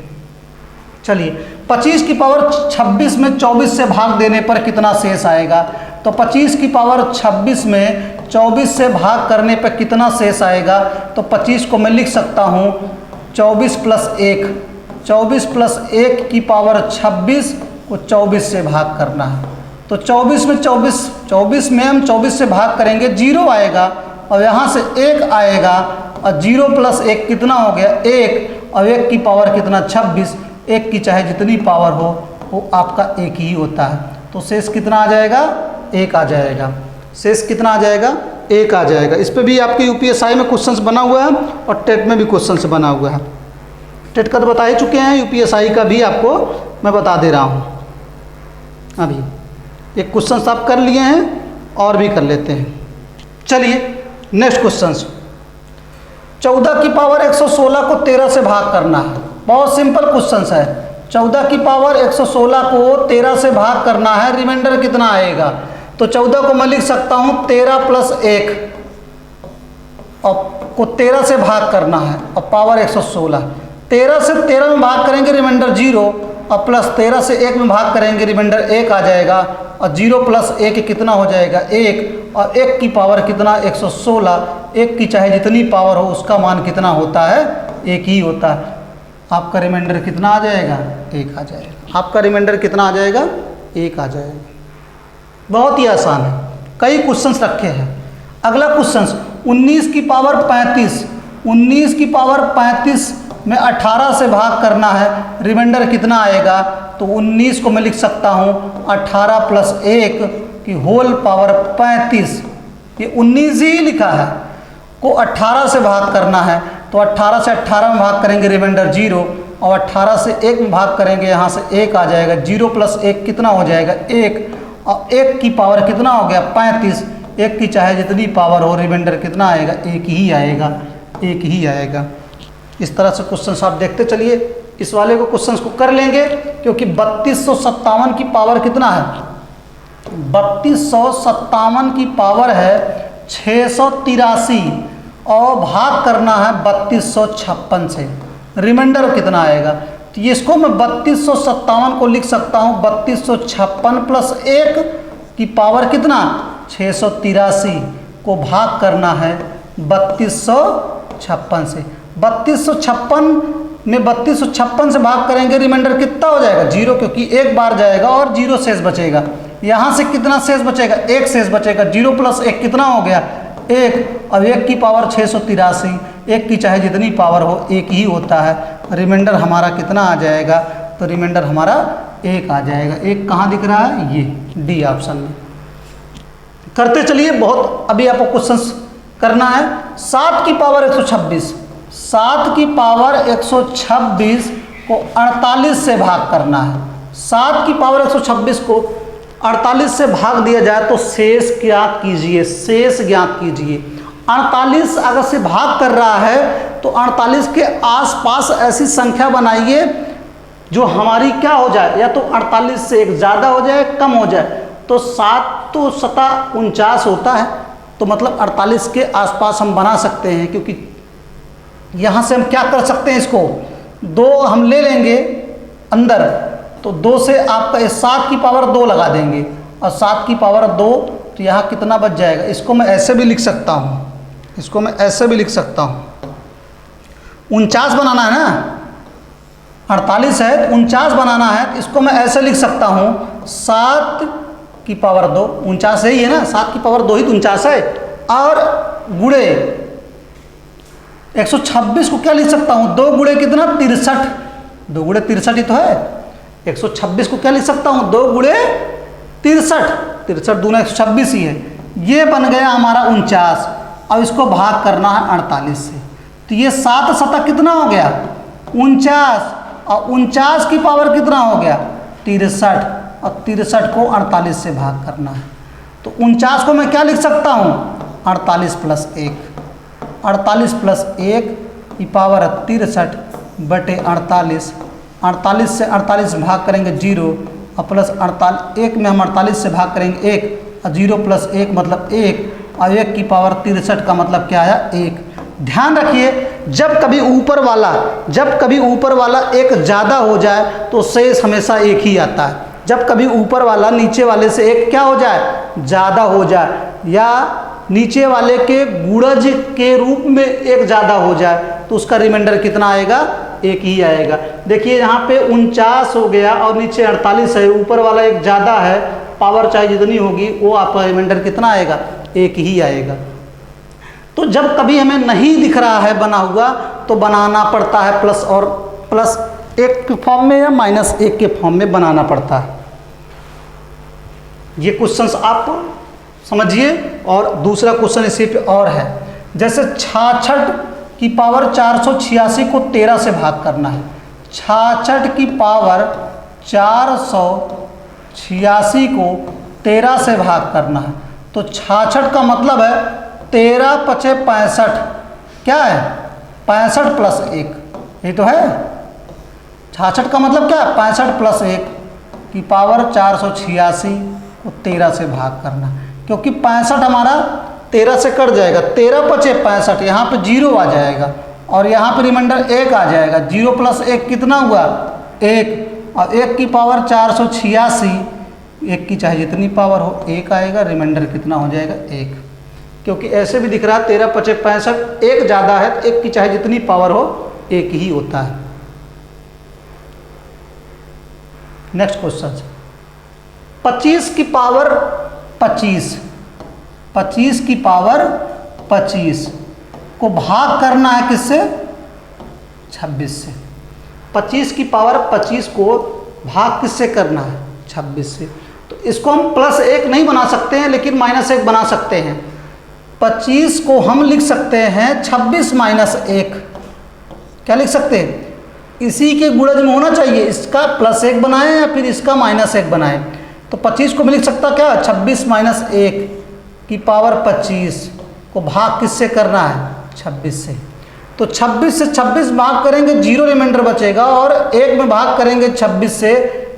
चलिए 25 की पावर 26 में 24 से भाग देने पर कितना शेष आएगा। तो 25 की पावर 26 में 24 से भाग करने पर कितना शेष आएगा। तो 25 को मैं लिख सकता हूँ 24 प्लस 1, 24 प्लस 1 की पावर 26 को 24 से भाग करना है। तो 24 में 24 में हम 24 से भाग करेंगे 0 आएगा, और यहाँ से 1 आएगा, और 0 प्लस 1 कितना हो गया 1, और 1 की पावर कितना 26, 1 की चाहे जितनी पावर हो वो आपका 1 ही होता है। तो शेष कितना आ जाएगा, 1 आ जाएगा। शेष कितना आ जाएगा, 1 आ जाएगा। इस पे भी आपके यूपीएसआई में क्वेश्चंस बना हुआ है, और टेट में भी क्वेश्चंस बना हुआ है। टेट का तो बता ही चुके हैं, यूपीएसआई का भी आपको मैं बता दे रहा हूँ। अभी एक क्वेश्चन आप कर लिए हैं, और भी कर लेते हैं। चलिए नेक्स्ट क्वेश्चन, 14 की पावर 116 को 13 से भाग करना है। बहुत सिंपल क्वेश्चन है। 14 की पावर 116 को 13 से भाग करना है, रिमाइंडर कितना आएगा। तो 14 को मैं लिख सकता हूँ 13 प्लस 1, और को 13 से भाग करना है, और पावर 116। 13 से 13 में भाग करेंगे रिमाइंडर 0, और प्लस 13 से 1 में भाग करेंगे रिमाइंडर 1 आ जाएगा, और 0 प्लस 1 कितना हो जाएगा 1, और 1 की पावर कितना 116, 1 की चाहे जितनी पावर हो उसका मान कितना होता है 1 ही होता है। आपका रिमाइंडर कितना आ जाएगा 1 आ जाएगा। आपका रिमाइंडर कितना आ जाएगा 1 आ जाएगा। बहुत ही आसान है, कई क्वेश्चंस रखे हैं। अगला क्वेश्चन 19 की पावर 35, 19 की पावर 35 में 18 से भाग करना है, रिमाइंडर कितना आएगा। तो 19 को मैं लिख सकता हूँ 18 प्लस 1 की होल पावर 35, ये 19 ही लिखा है, को 18 से भाग करना है। तो 18 से 18 में भाग करेंगे रिमाइंडर 0, और 18 से 1 में भाग करेंगे यहाँ से 1 आ जाएगा। 0 प्लस 1 कितना हो जाएगा 1, और 1 की पावर कितना हो गया 35, 1 की चाहे जितनी पावर हो रिमाइंडर कितना आएगा 1 ही आएगा, 1 ही आएगा। इस तरह से क्वेश्चन आप देखते चलिए, इस वाले को क्वेश्चन को कर लेंगे, क्योंकि 3257 की पावर कितना है, 3257 की पावर है 683, और भाग करना है 3256 से, रिमाइंडर कितना आएगा। तो इसको मैं 3257 को लिख सकता हूँ 3256 प्लस 1 की पावर कितना 683 को भाग करना है 3256 से। 3256 में 3256 से भाग करेंगे रिमाइंडर कितना हो जाएगा 0, क्योंकि 1 बार जाएगा और 0 शेष बचेगा। यहाँ से कितना शेष बचेगा 1 शेष बचेगा। 0 प्लस 1 कितना हो गया 1, अब 1 की पावर 683, 1 की चाहे जितनी पावर हो 1 ही होता है। रिमाइंडर हमारा कितना आ जाएगा, तो रिमाइंडर हमारा 1 आ जाएगा। 1 कहाँ दिख रहा है, ये डी ऑप्शन में। करते चलिए, बहुत अभी आपको क्वेश्चंस करना है। 7 की पावर 126, 7 की पावर 126 को 48 से भाग करना है। 7 की पावर 126 को 48 से भाग दिया जाए तो शेष ज्ञात कीजिए, शेष ज्ञात कीजिए। 48 अगर से भाग कर रहा है तो 48 के आसपास ऐसी संख्या बनाइए जो हमारी क्या हो जाए, या तो 48 से एक ज़्यादा हो जाए कम हो जाए। तो 7 तो 7 49 होता है, तो मतलब 48 के आसपास हम बना सकते हैं, क्योंकि यहाँ से हम क्या कर सकते हैं, इसको 2 हम ले लेंगे अंदर, तो 2 से आपका 7 की पावर 2 लगा देंगे, और 7 की पावर 2, तो यहाँ कितना बच जाएगा। इसको मैं ऐसे भी लिख सकता हूँ, इसको मैं ऐसे भी लिख सकता हूँ। 49 बनाना है ना, 48 है तो 49 बनाना है, तो इसको मैं ऐसे लिख सकता हूँ 7 की पावर 2, 49 ही है ना, 7 की पावर 2 ही तो 49 है, और गुणे 126 को क्या लिख सकता हूँ 2 गुणे कितना 63, 2 गुणे 63 ही तो है। 126 को क्या लिख सकता हूँ 2 गुणे 63, 63 दूना 126 ही है। ये बन गया हमारा 49। अब इसको भाग करना है 48 से, तो ये 7 शतक कितना हो गया 49, और 49 की पावर कितना हो गया 63, और 63 को 48 से भाग करना है। तो 49 को मैं क्या लिख सकता हूँ 48 प्लस 1, 48 प्लस 1 की पावर 63 बटे 48, 48 से 48 भाग करेंगे 0, और प्लस 48 1 में हम 48 से भाग करेंगे 1, और 0 प्लस 1 मतलब 1, और 1 की पावर 63 का मतलब क्या आया 1। ध्यान रखिए जब कभी ऊपर वाला एक ज़्यादा हो जाए तो शेष हमेशा एक ही आता है। जब कभी ऊपर वाला नीचे वाले से एक क्या हो जाए ज़्यादा हो जाए, या नीचे वाले के गुणज के रूप में एक ज़्यादा हो जाए, तो उसका रिमाइंडर कितना आएगा एक ही आएगा। देखिए यहाँ पे 49 हो गया और नीचे 48 है, ऊपर वाला एक ज़्यादा है, पावर चाहे जितनी होगी वो आपका रिमाइंडर कितना आएगा एक ही आएगा। तो जब कभी हमें नहीं दिख रहा है बना हुआ तो बनाना पड़ता है प्लस और प्लस 1 के फॉर्म में या माइनस 1 के फॉर्म में बनाना पड़ता है। ये क्वेश्चंस आप समझिए। और दूसरा क्वेश्चन इसी पे और है, जैसे 66 की पावर 486 को 13 से भाग करना है। 66 की पावर 486 को 13 से भाग करना है, तो 66 का मतलब है 13 पचे 65, क्या है 65 प्लस 1, ये तो है। 66 का मतलब क्या है 65 प्लस 1 की पावर 486 को 13 से भाग करना, क्योंकि 65 हमारा 13 से कट जाएगा, 13 पचे 65, यहाँ पे 0 आ जाएगा और यहाँ पे रिमाइंडर 1 आ जाएगा। 0 प्लस 1 कितना हुआ 1, और 1 की पावर 486, 1 की चाहे जितनी पावर हो 1 आएगा, रिमाइंडर कितना हो जाएगा 1। क्योंकि ऐसे भी दिख रहा है 13 पचे 65, 1 ज़्यादा है, 1 की चाहे जितनी पावर हो 1 ही होता है। नेक्स्ट क्वेश्चन 25 की पावर 25, 25 की पावर 25 को भाग करना है किससे 26 से। 25 की पावर 25 को भाग किससे करना है 26 से। तो इसको हम प्लस 1 नहीं बना सकते हैं, लेकिन माइनस 1 बना सकते हैं। 25 को हम लिख सकते हैं 26 माइनस 1, क्या लिख सकते हैं इसी के गुणज में होना चाहिए, इसका प्लस 1 बनाएं या फिर इसका माइनस 1 बनाएं। तो 25 को मैं लिख सकता क्या 26 माइनस 1 की पावर 25 को भाग किससे करना है 26 से। तो 26 से 26 भाग करेंगे 0 रिमाइंडर बचेगा, और 1 में भाग करेंगे 26 से,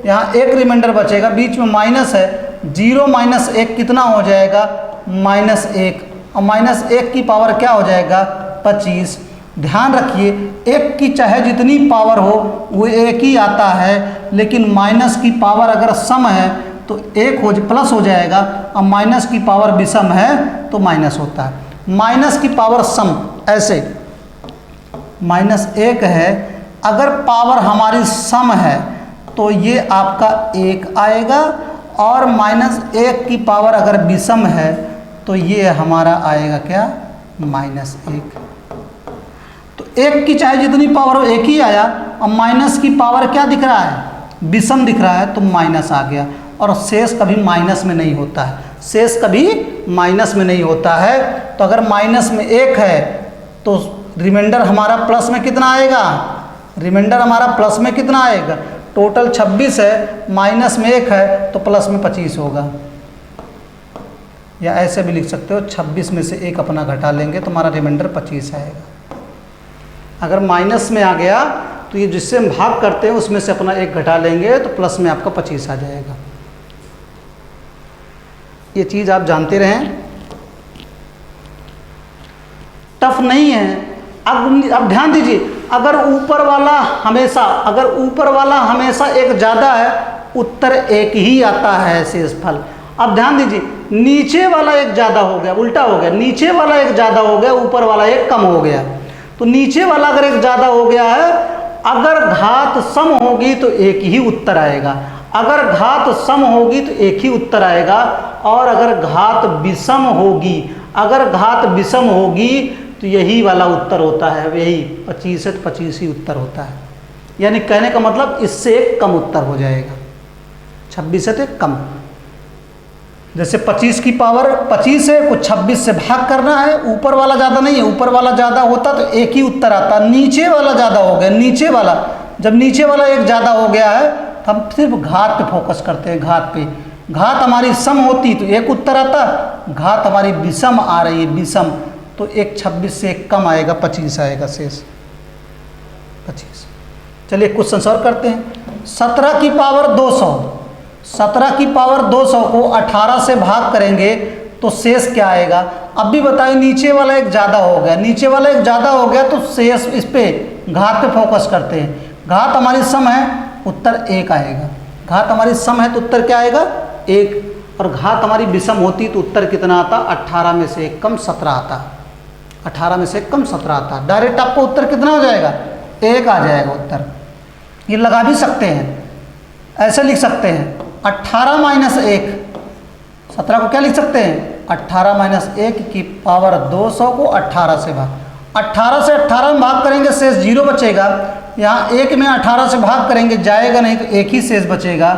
यहाँ 1 रिमाइंडर बचेगा, बीच में माइनस है, 0 माइनस 1 कितना हो जाएगा माइनस 1, और माइनस 1 की पावर क्या हो जाएगा 25। ध्यान रखिए 1 की चाहे जितनी पावर हो वो 1 ही आता है, लेकिन माइनस की पावर अगर सम है तो 1 हो प्लस हो जाएगा, और माइनस की पावर विषम है तो माइनस होता है। माइनस की पावर सम ऐसे माइनस 1 है, अगर पावर हमारी सम है तो ये आपका 1 आएगा, और माइनस 1 की पावर अगर विषम है तो ये हमारा आएगा क्या माइनस 1। तो 1 की चाहे जितनी पावर हो 1 ही आया, और माइनस की पावर क्या दिख रहा है विषम दिख रहा है तो माइनस आ गया। और शेष कभी माइनस में नहीं होता है, शेष कभी माइनस में नहीं होता है। तो अगर माइनस में 1 है तो रिमाइंडर हमारा प्लस में कितना आएगा, रिमाइंडर हमारा प्लस में कितना आएगा, टोटल 26 है, माइनस में 1 है तो प्लस में 25 होगा। या ऐसे भी लिख सकते हो 26 में से 1 अपना घटा लेंगे तो हमारा रिमाइंडर 25 आएगा। अगर माइनस में आ गया तो ये जिससे हम भाग करते हैं उसमें से अपना 1 घटा लेंगे तो प्लस में आपका 25 आ जाएगा। ये चीज़ आप जानते रहें, टफ नहीं है। अब ध्यान दीजिए, अगर ऊपर वाला हमेशा एक ज़्यादा है, उत्तर 1 ही आता है शेषफल। अब ध्यान दीजिए, नीचे वाला एक ज़्यादा हो गया, उल्टा हो गया, नीचे वाला एक ज़्यादा हो गया, ऊपर वाला एक कम हो गया। तो नीचे वाला अगर एक ज़्यादा हो गया है, अगर घात सम होगी तो 1 ही उत्तर आएगा, अगर घात सम होगी तो 1 ही उत्तर आएगा, और अगर घात विषम होगी तो यही वाला उत्तर होता है, यही 25 है तो 25 ही उत्तर होता है। यानी कहने का मतलब इससे एक कम उत्तर हो जाएगा, 26 से तो कम। जैसे 25 की पावर 25 है, कुछ 26 से भाग करना है, ऊपर वाला ज़्यादा नहीं है, ऊपर वाला ज़्यादा होता तो एक ही उत्तर आता, नीचे वाला ज़्यादा हो गया, नीचे वाला, जब नीचे वाला एक ज़्यादा हो गया है तो हम सिर्फ घात पे फोकस करते हैं, घात पे। घात हमारी सम होती तो एक उत्तर आता, घात हमारी विषम आ रही है, विषम, तो एक 26 से एक कम आएगा, 25 आएगा शेष, 25। चलिए क्वेश्चन सॉल्व करते हैं। 17 की पावर 200, 17 की पावर 200 को 18 से भाग करेंगे तो शेष क्या आएगा। अब भी बताइए, नीचे वाला एक ज़्यादा हो गया, नीचे वाला एक ज़्यादा हो गया तो शेष, इस पे घात पे फोकस करते हैं। घात हमारी सम है, उत्तर 1 आएगा। घात हमारी सम है तो उत्तर क्या आएगा, 1। और घात हमारी विषम होती तो उत्तर कितना आता, 18 में से 1 कम 17 आता, 18 में से 1 कम 17 आता। डायरेक्ट आपको उत्तर कितना हो जाएगा, 1 आ जाएगा उत्तर। ये लगा भी सकते हैं, ऐसे लिख सकते हैं 18 माइनस 1, 17 को क्या लिख सकते हैं, 18 माइनस 1 की पावर 200 को 18 से भाग, 18 से 18 में भाग करेंगे शेष 0 बचेगा। यहाँ 1 में 18 से भाग करेंगे जाएगा नहीं तो 1 ही शेष बचेगा,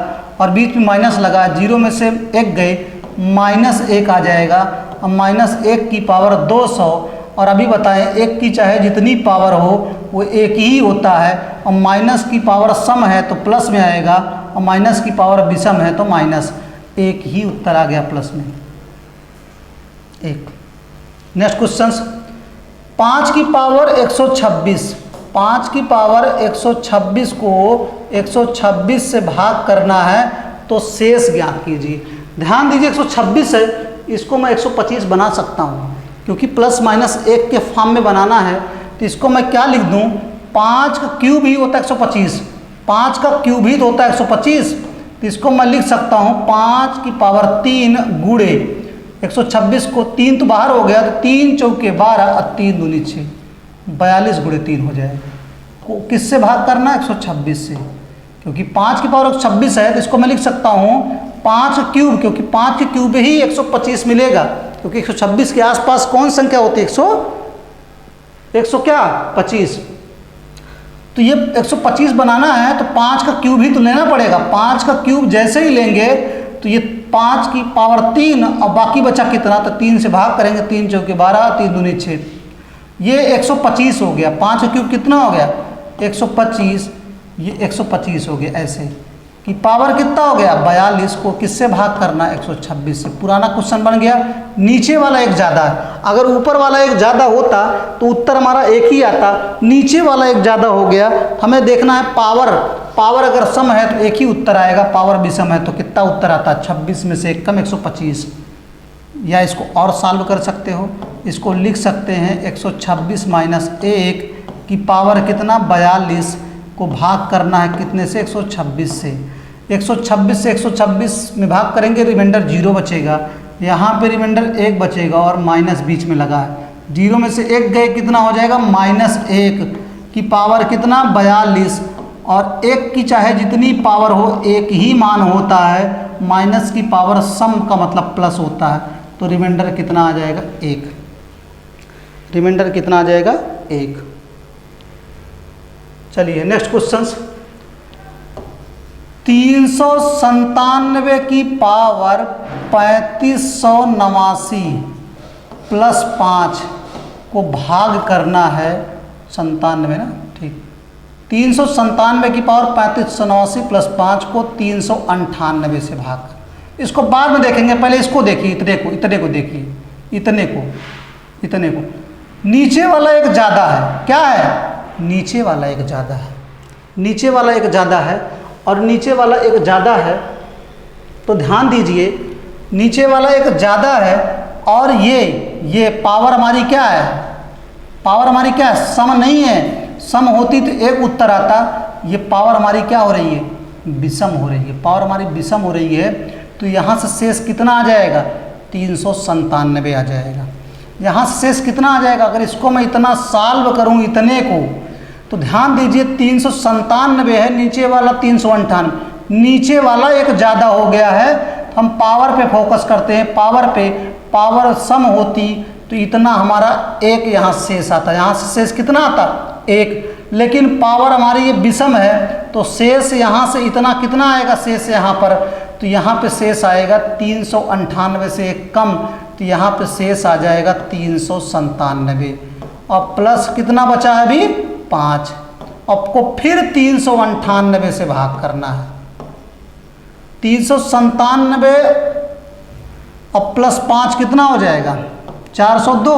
और बीच में माइनस लगा, 0 में से 1 गए, -1 आ जाएगा। अब -1 की पावर 200, और अभी बताएं 1 की चाहे जितनी पावर हो वो 1 ही होता है, और माइनस की पावर सम है तो प्लस में आएगा, और माइनस की पावर विषम है तो माइनस, 1 ही उत्तर आ गया प्लस में 1। नेक्स्ट क्वेश्चन, 5 की पावर 126, 5 की पावर 126 को 126 से भाग करना है तो शेष ज्ञात कीजिए। ध्यान दीजिए 126 है, इसको मैं 125 बना सकता हूँ, क्योंकि प्लस माइनस 1 के फॉर्म में बनाना है, तो इसको मैं क्या लिख दूँ, 5 का क्यूब ही होता है 125, 5 का क्यूब ही तो होता है 125, तो इसको मैं लिख सकता हूँ 5 की पावर 3 गुणे 126 को 3 तो बाहर हो गया, तो 3 चौके 12 और 3 दूनी 6, 42 गुणे 3 हो जाएगा। को किससे भाग करना है, 126 से, क्योंकि 5 की पावर 126 है तो इसको मैं लिख सकता हूँ 5 क्यूब, क्योंकि 5 के क्यूब ही 125 मिलेगा, क्योंकि 126 के आसपास कौन संख्या होती है, 100 क्या 25, तो ये 125 बनाना है तो 5 का क्यूब ही तो लेना पड़ेगा। 5 का क्यूब जैसे ही लेंगे तो ये 5 की पावर 3 और बाकी बचा कितना, तो 3 से भाग करेंगे, 3 चौके 12, 3 दूनी 6, ये 125 हो गया। 5 का क्यूब कितना हो गया, 125, ये 125 हो गया। ऐसे कि पावर कितना हो गया, 42 को किससे भाग करना, 126 से। पुराना क्वेश्चन बन गया, नीचे वाला एक ज़्यादा है, अगर ऊपर वाला एक ज़्यादा होता तो उत्तर हमारा 1 ही आता, नीचे वाला एक ज़्यादा हो गया, हमें देखना है पावर, पावर अगर सम है तो 1 ही उत्तर आएगा, पावर विषम है तो कितना उत्तर आता है, 26 में से 1 कम 125। या इसको और सॉल्व कर सकते हो, इसको लिख सकते हैं 126 माइनस 1 की पावर कितना, 42 को भाग करना है कितने से, 126 से। 126 से 126 में भाग करेंगे, रिमाइंडर 0 बचेगा, यहाँ पे रिमाइंडर 1 बचेगा और माइनस बीच में लगा है, 0 में से 1 गए, कितना हो जाएगा, -1 की पावर कितना, 42, और 1 की चाहे जितनी पावर हो 1 ही मान होता है, माइनस की पावर सम का मतलब प्लस होता है, तो रिमाइंडर कितना आ जाएगा, 1। रिमाइंडर कितना आ जाएगा, 1। चलिए नेक्स्ट क्वेश्चन, 397 की पावर 3589 प्लस 5 को भाग करना है 97 ना, ठीक, 397 की पावर 3589 प्लस 5 को 398 से भाग, इसको बाद में देखेंगे, पहले इसको देखिए, इतने को देखिए, इतने को। नीचे वाला एक ज़्यादा है, क्या है, नीचे वाला एक ज़्यादा है, नीचे वाला एक ज़्यादा है, और नीचे वाला एक ज़्यादा है, तो ध्यान दीजिए, नीचे वाला एक ज़्यादा है, और ये पावर हमारी क्या है, पावर हमारी क्या है, सम नहीं है, सम होती तो 1 उत्तर आता, ये पावर हमारी क्या हो रही है, विषम हो रही है, पावर हमारी विषम हो रही है, तो यहाँ से शेष कितना आ जाएगा, 397 आ जाएगा। यहाँ से शेष कितना आ जाएगा, अगर इसको मैं इतना सॉल्व करूँ इतने को, तो ध्यान दीजिए 397 है, नीचे वाला 398, नीचे वाला एक ज़्यादा हो गया है, तो हम पावर पे फोकस करते हैं, पावर पे, पावर सम होती तो इतना हमारा 1 यहाँ शेष आता, यहाँ से शेष कितना आता, 1, लेकिन पावर हमारी ये विषम है तो शेष यहाँ से इतना कितना आएगा, शेष यहाँ पर तो यहाँ पे शेष आएगा 398 से एक कम, तो यहाँ पे शेष आ जाएगा 397 और प्लस कितना बचा है अभी 5। आपको फिर 398 से भाग करना है। 397 और प्लस 5 कितना हो जाएगा 402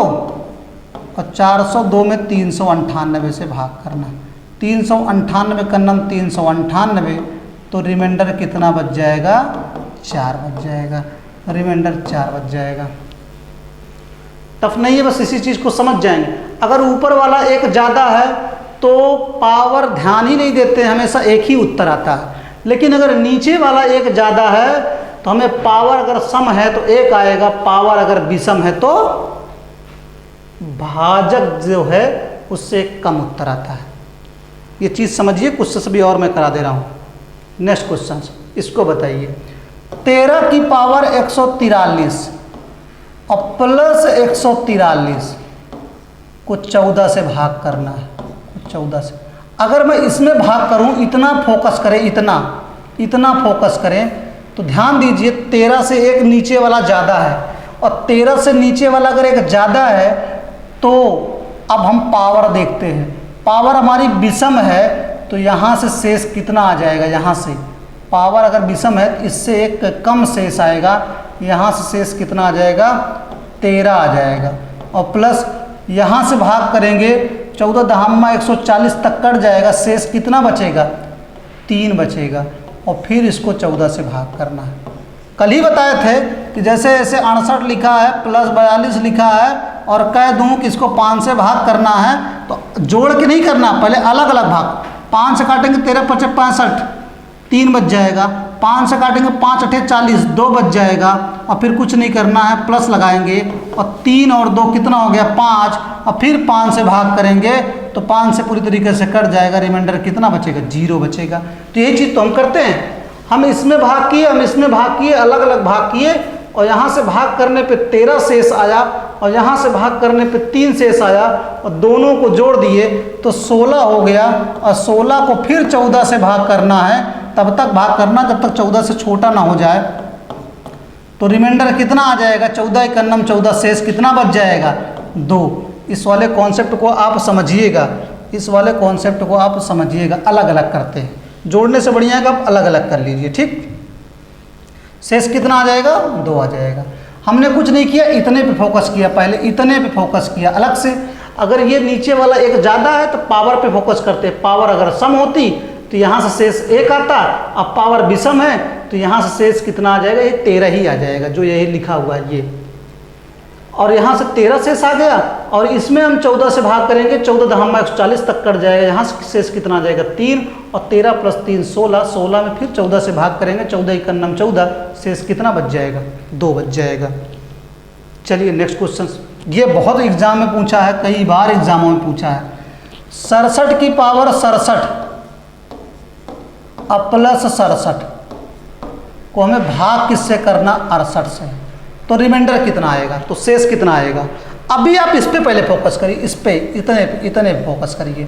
और 402 में 398 से भाग करना है। 398 का नम 398, तो रिमाइंडर कितना बच जाएगा 4 बच जाएगा, रिमाइंडर 4 बच जाएगा। टफ नहीं है, बस इसी चीज़ को समझ जाएंगे। अगर ऊपर वाला एक ज़्यादा है तो पावर ध्यान ही नहीं देते, हमेशा एक ही उत्तर आता है। लेकिन अगर नीचे वाला एक ज़्यादा है तो हमें पावर अगर सम है तो एक आएगा, पावर अगर विषम है तो भाजक जो है उससे कम उत्तर आता है। ये चीज़ समझिए, कुछ से भी और मैं करा दे रहा हूँ। नेक्स्ट क्वेश्चन, इसको बताइए। 13 की पावर 143 और प्लस 143 को 14 से भाग करना है। 14 से अगर मैं इसमें भाग करूं, इतना फोकस करें, इतना फोकस करें, तो ध्यान दीजिए 13 से एक नीचे वाला ज़्यादा है और 13 से नीचे वाला अगर एक ज़्यादा है तो अब हम पावर देखते हैं। पावर हमारी विषम है तो यहाँ से शेष कितना आ जाएगा, यहाँ से पावर अगर विषम है तो इससे एक कम शेष आएगा, यहाँ से शेष कितना आ जाएगा 13 आ जाएगा और प्लस यहाँ से भाग करेंगे 14 दहामा 140 तक कट जाएगा, शेष कितना बचेगा 3 बचेगा और फिर इसको 14 से भाग करना है। कल ही बताए थे कि जैसे ऐसे 68 लिखा है प्लस 42 लिखा है और कह दूं कि इसको 5 से भाग करना है तो जोड़ के नहीं करना, पहले अलग अलग भाग। 5 से काटेंगे 13 पचे 65, 3 बच जाएगा। 5 से काटेंगे 5 अठे 40, 2 बच जाएगा और फिर कुछ नहीं करना है, प्लस लगाएंगे और 3 और 2 कितना हो गया 5 और फिर 5 से भाग करेंगे तो 5 से पूरी तरीके से कट जाएगा, रिमाइंडर कितना बचेगा 0 बचेगा। तो यही चीज़ तो हम करते हैं, हम इसमें भाग किए, हम इसमें भाग किए, अलग अलग भाग किए और यहाँ से भाग करने पे 13 शेष आया और यहाँ से भाग करने पे 3 शेष आया और दोनों को जोड़ दिए तो 16 हो गया और 16 को फिर 14 से भाग करना है, तब तक भाग करना जब तक 14 से छोटा ना हो जाए। तो रिमाइंडर कितना आ जाएगा 14 इकन्नम 14, शेष कितना बच जाएगा 2। इस वाले कॉन्सेप्ट को आप समझिएगा, इस वाले कॉन्सेप्ट को आप समझिएगा, अलग अलग करते हैं, जोड़ने से बढ़िया है कि आप अलग अलग कर लीजिए। ठीक, शेष कितना आ जाएगा 2 आ जाएगा। हमने कुछ नहीं किया, इतने पे फोकस किया, पहले इतने पे फोकस किया अलग से। अगर ये नीचे वाला एक ज़्यादा है तो पावर पे फोकस करते, पावर अगर सम होती तो यहाँ से शेष 1 आता, अब पावर विषम है तो यहाँ से शेष कितना आ जाएगा, ये 13 ही आ जाएगा जो यही लिखा हुआ है ये, और यहाँ से 13 शेष आ गया और इसमें हम 14 से भाग करेंगे, 14 दहामा 140 तक कट जाएगा, यहाँ से शेष कितना आ जाएगा 3 और 13 प्लस 3 16, 16 में फिर 14 से भाग करेंगे, 14 इकन्नम 14, शेष कितना बच जाएगा 2 बच जाएगा। चलिए नेक्स्ट क्वेश्चन, ये बहुत एग्जाम में पूछा है, कई बार एग्जामों में पूछा है। 67 की पावर 67 और प्लस 67 को हमें भाग किससे करना 68 से, तो रिमाइंडर कितना आएगा, तो शेष कितना आएगा। अभी आप इस पे पहले फोकस करिए, इस पे इतने फोकस करिए।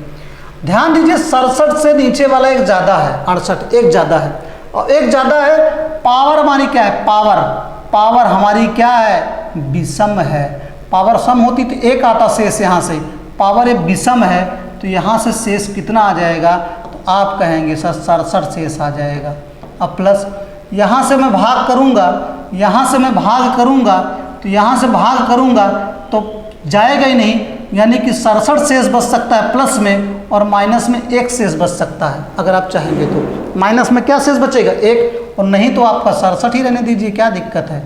ध्यान दीजिए 67 से नीचे वाला एक ज़्यादा है, 68 एक ज़्यादा है और एक ज़्यादा है। पावर हमारी क्या है, पावर हमारी क्या है विषम है। पावर सम होती तो 1 आता शेष, यहाँ से पावर एक विषम है तो यहाँ से शेष कितना आ जाएगा, तो आप कहेंगे सर 67 शेष आ जाएगा। अब प्लस यहाँ से मैं भाग करूँगा, यहाँ से मैं भाग करूँगा तो यहाँ से भाग करूँगा तो जाएगा ही नहीं, यानी कि 67 शेष बच सकता है प्लस में और माइनस में 1 शेष बच सकता है। अगर आप चाहेंगे तो माइनस में क्या शेष बचेगा 1, और नहीं तो आपका 67 ही रहने दीजिए, क्या दिक्कत है,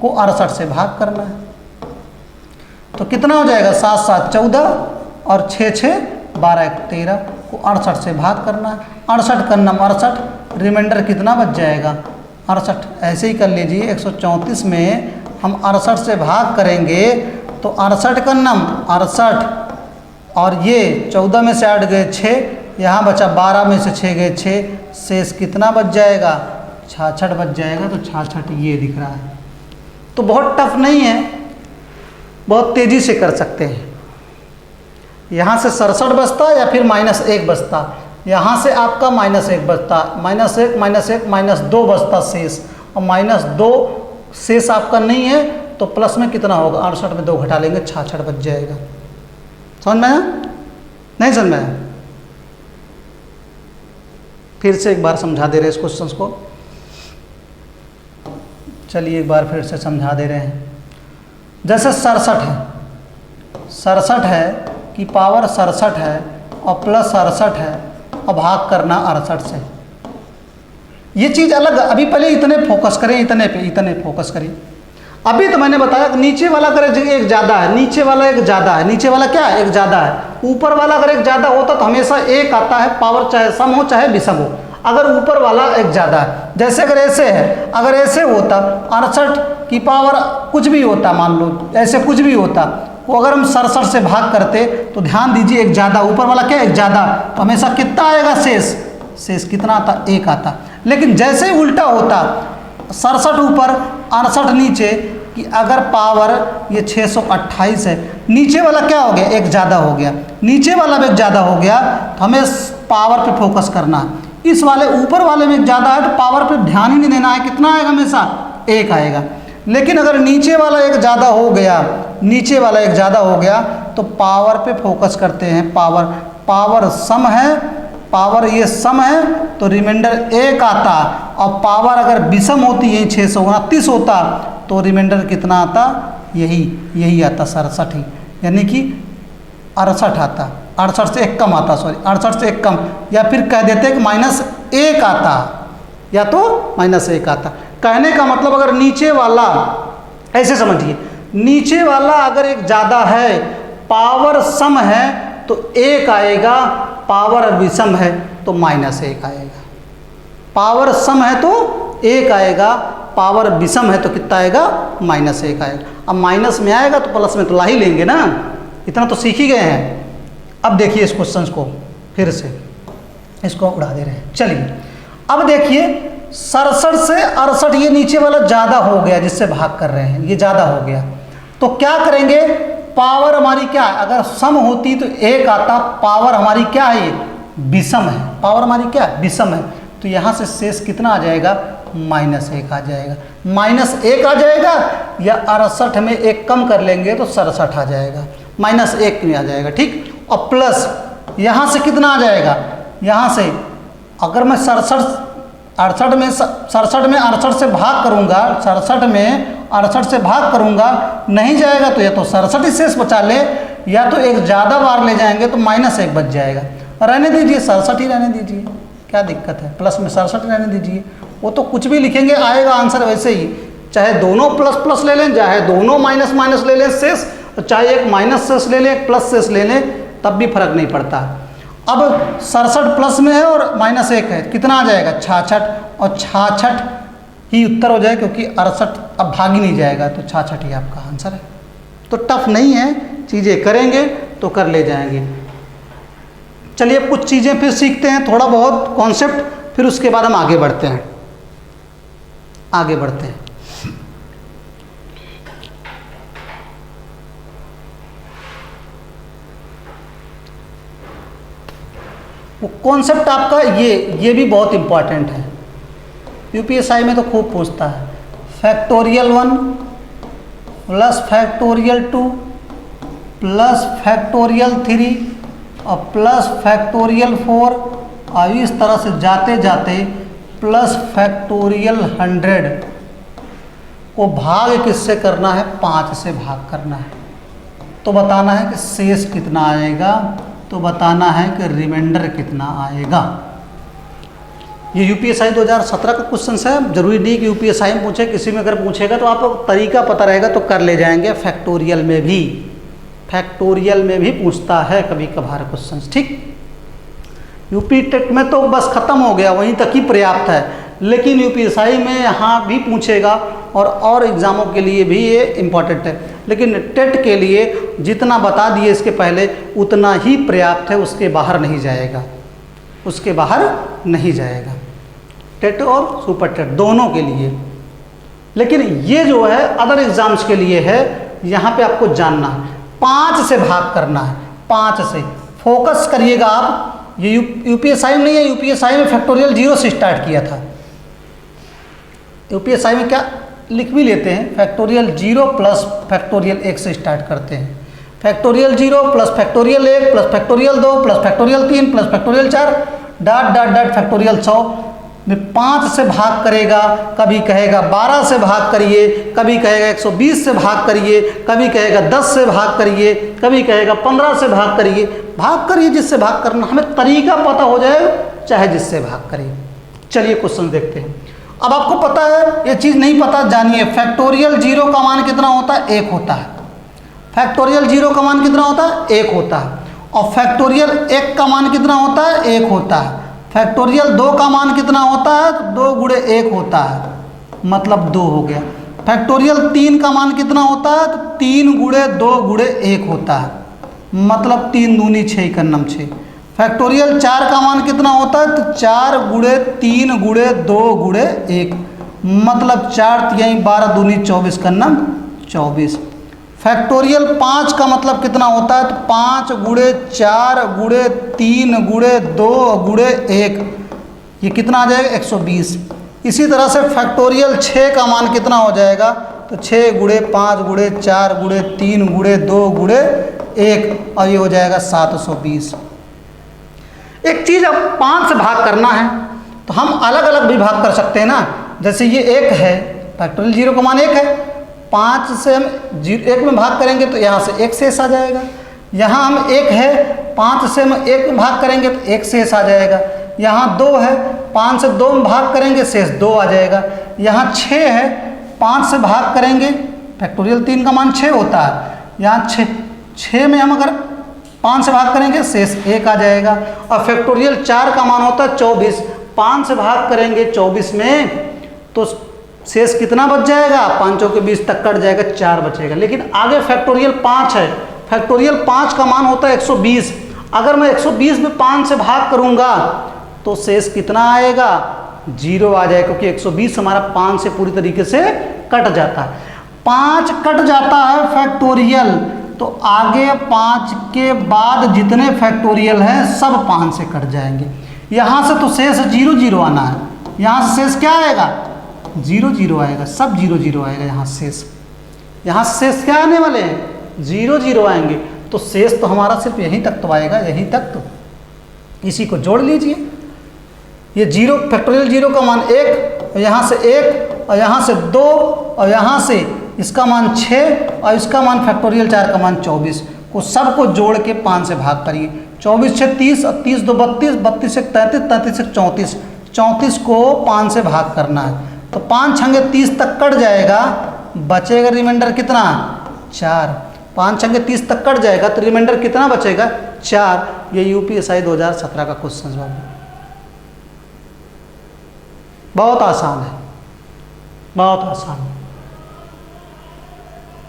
को 68 से भाग करना है। तो कितना हो जाएगा 7 7 14 और 6 6 12 1 13 को 68 से भाग करना है। 68 का नम 68, रिमाइंडर कितना बच जाएगा 68। ऐसे ही कर लीजिए 134 में हम 68 से भाग करेंगे तो 68 का नम 68 और ये 14 में से 8 गए 6, यहाँ बचा 12 में से 6 गए 6, शेष कितना बच जाएगा 66 बच जाएगा। तो 66 ये दिख रहा है। तो बहुत टफ नहीं है, बहुत तेज़ी से कर सकते हैं। यहाँ से 67 बचता या फिर -1 बचता, यहाँ से आपका -1 बचता, -1 -1 -2 बचता शेष, और -2 शेष आपका नहीं है, तो प्लस में कितना होगा, 68 में 2 घटा लेंगे, 66 बच जाएगा। समझ में आया? नहीं समझ में आया? फिर से एक बार समझा दे रहे हैं इस क्वेश्चन को। चलिए एक बार फिर से समझा दे रहे हैं। जैसे 67 है, 67 है कि पावर 67 है और प्लस 68 है और भाग करना 68 से। ये चीज़ अलग, अभी पहले इतने फोकस करें, इतने फोकस करें। अभी तो मैंने बताया कि नीचे वाला अगर एक ज़्यादा है, नीचे वाला एक ज़्यादा है, नीचे वाला क्या है, एक ज़्यादा है, ऊपर वाला अगर एक ज़्यादा होता तो हमेशा एक आता है, पावर चाहे सम हो चाहे विषम हो। अगर ऊपर वाला एक ज़्यादा है, जैसे अगर ऐसे है, अगर ऐसे होता 68 की पावर कुछ भी होता, मान लो ऐसे कुछ भी होता, वो अगर हम 67 से भाग करते तो ध्यान दीजिए एक ज़्यादा, ऊपर वाला क्या एक ज़्यादा, तो हमेशा कितना आएगा शेष कितना आता, एक आता। लेकिन जैसे ही उल्टा होता, 67 ऊपर 68 नीचे, कि अगर पावर ये 628 है, नीचे वाला क्या हो गया, एक ज़्यादा हो गया, नीचे वाला भी एक ज़्यादा हो गया, तो हमें पावर पे फोकस करना है। इस वाले ऊपर वाले में एक ज़्यादा है तो पावर पे ध्यान ही नहीं देना है, कितना आएगा, हमेशा एक आएगा। लेकिन अगर नीचे वाला एक ज़्यादा हो गया, नीचे वाला एक ज़्यादा हो गया, तो पावर पे फोकस करते हैं। पावर सम है, पावर ये सम है तो रिमाइंडर एक आता, और पावर अगर विषम होती है 629 होता तो रिमाइंडर कितना आता, यही आता 67 ही, यानी कि 68 आता, 68 से एक कम आता, सॉरी 68 से एक कम, या फिर कह देते हैं कि -1 आता, या तो -1 आता। कहने का मतलब अगर नीचे वाला, ऐसे समझिए, नीचे वाला अगर एक ज़्यादा है, पावर सम है तो 1 आएगा, पावर विषम है तो -1 आएगा। पावर सम है तो 1 आएगा, पावर विषम है तो कितना आएगा, -1 आएगा। अब माइनस में आएगा तो प्लस में तो ला ही लेंगे ना, इतना तो सीख ही गए हैं। अब देखिए इस क्वेश्चन को फिर से, इसको उड़ा दे रहे हैं। चलिए अब देखिए 67 से 68, ये नीचे वाला ज़्यादा हो गया जिससे भाग कर रहे हैं, ये ज़्यादा हो गया, तो क्या करेंगे, पावर हमारी क्या है, अगर सम होती तो 1 आता, पावर हमारी क्या है, विषम है, पावर हमारी क्या है, विषम है, तो यहाँ से शेष कितना आ जाएगा, -1 आ जाएगा। -1 आ जाएगा, या 68 में 1 कम कर लेंगे तो 67 आ जाएगा, -1 में आ जाएगा, ठीक। और प्लस यहाँ से कितना आ जाएगा, यहाँ से अगर मैं 67 में 68 से भाग करूँगा, 67 में 68 से भाग करूँगा, नहीं जाएगा तो या तो 67 ही शेष बचा ले, या तो एक ज़्यादा बार ले जाएंगे तो -1 बच जाएगा। रहने दीजिए, 67 ही रहने दीजिए, क्या दिक्कत है, प्लस में 67 रहने दीजिए, वो तो कुछ भी लिखेंगे आएगा आंसर वैसे ही, चाहे दोनों प्लस ले लें, चाहे दोनों माइनस ले लें शेष, चाहे एक माइनस शेष ले लें, एक प्लस शेष ले लें, तब भी फर्क नहीं पड़ता। अब 67 प्लस में है और -1 है, कितना आ जाएगा, 66, और 66 ही उत्तर हो जाए, क्योंकि 68 अब भाग ही नहीं जाएगा, तो 66 ही आपका आंसर है। तो टफ नहीं है, चीज़ें करेंगे तो कर ले जाएंगे। चलिए अब कुछ चीज़ें फिर सीखते हैं, थोड़ा बहुत कॉन्सेप्ट, फिर उसके बाद हम आगे बढ़ते हैं। वो कॉन्सेप्ट आपका ये भी बहुत इंपॉर्टेंट है, यूपीएसआई में तो खूब पूछता है। Factorial 1 plus factorial 2 plus factorial 3 और प्लस फैक्टोरियल 4, और इस तरह से जाते जाते प्लस फैक्टोरियल 100 को भाग किससे करना है, 5 से भाग करना है। तो बताना है कि शेष कितना आएगा, तो बताना है कि रिमाइंडर कितना आएगा। ये यूपीएसआई 2017 का क्वेश्चन है, जरूरी नहीं कि यूपीएसआई में पूछे, किसी में अगर पूछेगा तो आपको तरीका पता रहेगा तो कर ले जाएंगे। फैक्टोरियल में भी पूछता है कभी कभार क्वेश्चन, ठीक। यूपी टेट में तो बस खत्म हो गया, वहीं तक ही पर्याप्त है, लेकिन यूपीएसआई में यहाँ भी पूछेगा, और एग्ज़ामों के लिए भी ये इम्पॉर्टेंट है। लेकिन टेट के लिए जितना बता दिए इसके पहले उतना ही पर्याप्त है, उसके बाहर नहीं जाएगा, टेट और सुपर टेट दोनों के लिए। लेकिन ये जो है अदर एग्ज़ाम्स के लिए है, यहाँ पे आपको जानना है 5 से भाग करना है, 5 से फोकस करिएगा आप। ये यूपीएसआई में नहीं है, यूपीएसआई में फैक्टोरियल 0 से स्टार्ट किया था, यूपीएसआई में क्या लिख भी लेते हैं, फैक्टोरियल 0 प्लस फैक्टोरियल 1 से स्टार्ट करते हैं। Factorial 0 plus factorial 1 plus factorial 2 plus factorial 3 plus factorial 4 dot dot dot factorial 100 में 5 से भाग करेगा, कभी कहेगा 12 से भाग करिए, कभी कहेगा 120 से भाग करिए, कभी कहेगा 10 से भाग करिए, कभी कहेगा 15 से भाग करिए। भाग करिए जिससे भाग करना, हमें तरीका पता हो जाए चाहे जिससे भाग करिए। चलिए क्वेश्चन देखते हैं। अब आपको पता है, ये चीज़ नहीं पता जानिए, फैक्टोरियल 0 का मान कितना होता है? 1 होता है। फैक्टोरियल 0 का मान कितना होता है? 1 होता है। और फैक्टोरियल 1 का मान कितना होता है? 1 होता है। फैक्टोरियल 2 का मान कितना होता है? 2 गुणे 1 होता है, मतलब 2 हो गया। फैक्टोरियल 3 का मान कितना होता है? तो 3 गुणे 2 गुणे 1 होता है, मतलब 3 दूनी 6 का नम 6। फैक्टोरियल 4 का मान कितना होता है? तो 4 गुणे 3 गुणे 2 गुणे 1, मतलब 4 यहीं 12 दूनी 24 का नम 24। फैक्टोरियल 5 का मतलब कितना होता है? तो 5 गुणे 4 गुणे 3 गुणे 2 गुणे 1, ये कितना आ जाएगा? 120। इसी तरह से फैक्टोरियल 6 का मान कितना हो जाएगा? तो 6 गुणे 5 गुणे 4 गुणे 3 गुणे 2 गुणे 1, और ये हो जाएगा 720। एक चीज़ अब 5 से भाग करना है तो हम अलग अलग भी भाग कर सकते हैं ना। जैसे ये 1 है, फैक्टोरियल 0 का मान 1 है, 5 से हम 1 में भाग करेंगे तो यहाँ से 1 शेष आ जाएगा। यहाँ हम 1 है, 5 से हम 1 में भाग करेंगे तो 1 शेष आ जाएगा। यहाँ 2 है, 5 से 2 में भाग करेंगे शेष 2 आ जाएगा। यहाँ 6 है, 5 से भाग करेंगे, फैक्टोरियल 3 का मान 6 होता है, यहाँ 6 में हम अगर 5 से भाग करेंगे शेष 1 आ जाएगा। और फैक्टोरियल 4 का मान होता है 24, 5 से भाग करेंगे 24 में तो शेष कितना बच जाएगा? 5 चौके 20 तक कट जाएगा, 4 बचेगा। लेकिन आगे फैक्टोरियल 5 है, फैक्टोरियल 5 का मान होता है 120। अगर मैं 120 में 5 से भाग करूंगा तो शेष कितना आएगा? 0 आ जाएगा, क्योंकि 120 हमारा 5 से पूरी तरीके से कट जाता है। 5 कट जाता है फैक्टोरियल, तो आगे 5 के बाद जितने फैक्टोरियल हैं सब 5 से कट जाएंगे। यहाँ से तो शेष 0 0 आना है, यहाँ से शेष क्या आएगा? 0 0 आएगा, सब 0 0 आएगा। यहाँ शेष शेष क्या आने वाले हैं? 0 0 आएंगे। तो शेष तो हमारा सिर्फ यहीं तक तो आएगा, यहीं तक। तो इसी को जोड़ लीजिए, ये 0 फैक्टोरियल 0 का मान 1, और यहाँ से 1, और यहाँ से 2, और यहाँ से इसका मान 6, और इसका मान फैक्टोरियल 4 का मान 24 को सबको जोड़ के 5 से भाग करिए। 24 6 30, और 30 2 32, 32 से 33, 33 से 34, 34 को 5 से भाग करना है। तो 5 छंगे 30 तक कट जाएगा, बचेगा रिमाइंडर कितना? 4। 5 छंगे 30 तक कट जाएगा तो रिमाइंडर कितना बचेगा? 4। ये यूपीएसआई 2017 का क्वेश्चन जवाब है। बहुत आसान है, बहुत आसान है।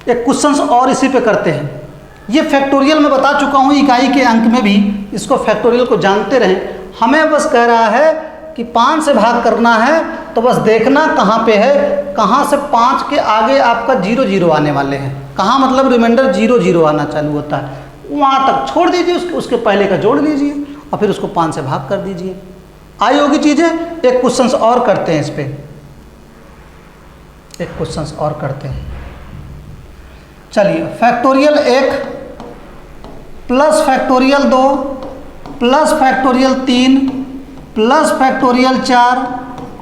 एक क्वेश्चन और इसी पे करते हैं। ये फैक्टोरियल मैं बता चुका हूँ इकाई के अंक में भी, इसको फैक्टोरियल को जानते रहें। हमें बस कह रहा है कि 5 से भाग करना है तो बस देखना कहाँ पे है, कहाँ से 5 के आगे आपका 0 0 आने वाले हैं, कहाँ मतलब रिमाइंडर 0 0 आना चालू होता है, वहाँ तक छोड़ दीजिए, उसके पहले का जोड़ लीजिए और फिर उसको 5 से भाग कर दीजिए। आई होगी चीज़ें। एक क्वेश्चन और करते हैं, इस पर एक क्वेश्चन और करते हैं। चलिए, factorial 1 plus factorial 2 plus factorial 3 plus factorial 4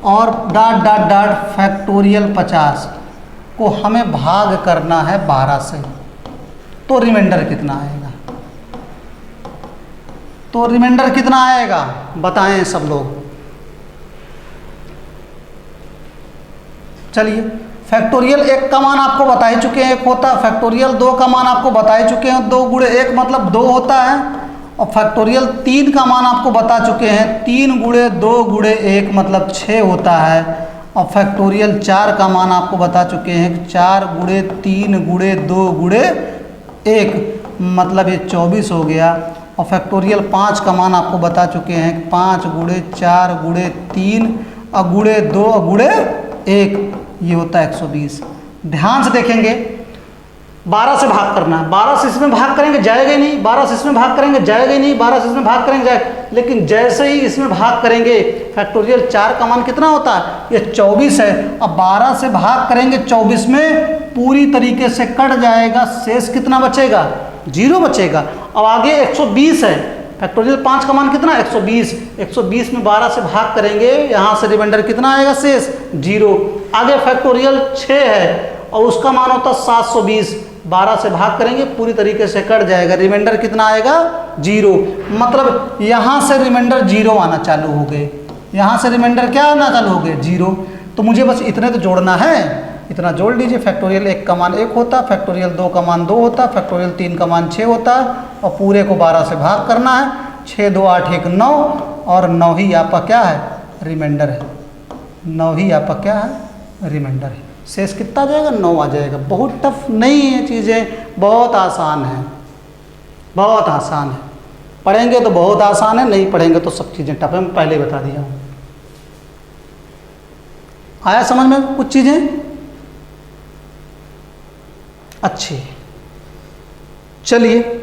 और डॉट डॉट डॉट फैक्टोरियल 50 को हमें भाग करना है 12 से, तो रिमाइंडर कितना आएगा? तो रिमाइंडर कितना आएगा बताएं सब लोग। चलिए, फैक्टोरियल 1 का मान आपको बता ही चुके हैं 1 होता है, फैक्टोरियल 2 का मान आपको बता ही चुके हैं 2 गुणे 1 मतलब 2 होता है, और फैक्टोरियल 3 का मान आपको बता चुके हैं 3 गुणे 2 गुणे 1 मतलब 6 होता है, और फैक्टोरियल 4 का मान आपको बता चुके हैं 4 गुणे 3 गुणे 2 गुणे 1 मतलब ये 24 हो गया, और फैक्टोरियल 5 का मान आपको बता चुके हैं 5 गुणे 4 गुणे 3 और गुणे 2 और गुणे 1 ये होता है 120। ध्यान से देखेंगे, 12 से भाग करना है, 12 से इसमें भाग करेंगे जाएगा ही नहीं, 12 से इसमें भाग करेंगे जाएगा ही नहीं, 12 से इसमें भाग करेंगे जाएगा, लेकिन जैसे ही इसमें भाग करेंगे फैक्टोरियल 4 का मान कितना होता है, ये 24 है। अब 12 से भाग करेंगे 24 में पूरी तरीके से कट जाएगा, शेष कितना बचेगा, 0 बचेगा। अब आगे 120 है, फैक्टोरियल 5 का मान कितना, 120, 120 में 12 से भाग करेंगे, यहाँ से रिमाइंडर कितना आएगा, शेष 0। आगे फैक्टोरियल 6 है और उसका मान होता है 720, 12 से भाग करेंगे पूरी तरीके से कट जाएगा, रिमाइंडर कितना आएगा, 0। मतलब यहाँ से रिमाइंडर 0 आना चालू हो गए, यहाँ से रिमाइंडर क्या आना चालू हो गए, 0। तो मुझे बस इतने तो जोड़ना है, इतना जोड़ लीजिए। फैक्टोरियल 1 का मान 1 होता, फैक्टोरियल 2 का मान 2 होता, फैक्टोरियल 3 का मान 6 होता और पूरे को 12 से भाग करना है। 6 2 8 1 9 और 9 ही आपका क्या है, रिमाइंडर है, 9 ही आपका क्या है, रिमाइंडर है। शेष कितना आ जाएगा, 9 आ जाएगा। बहुत टफ नहीं है चीज़ें, बहुत आसान है, बहुत आसान है। पढ़ेंगे तो बहुत आसान है, नहीं पढ़ेंगे तो सब चीज़ें टफ है, मैं पहले बता दिया हूँ। आया समझ में कुछ चीज़ें अच्छी। चलिए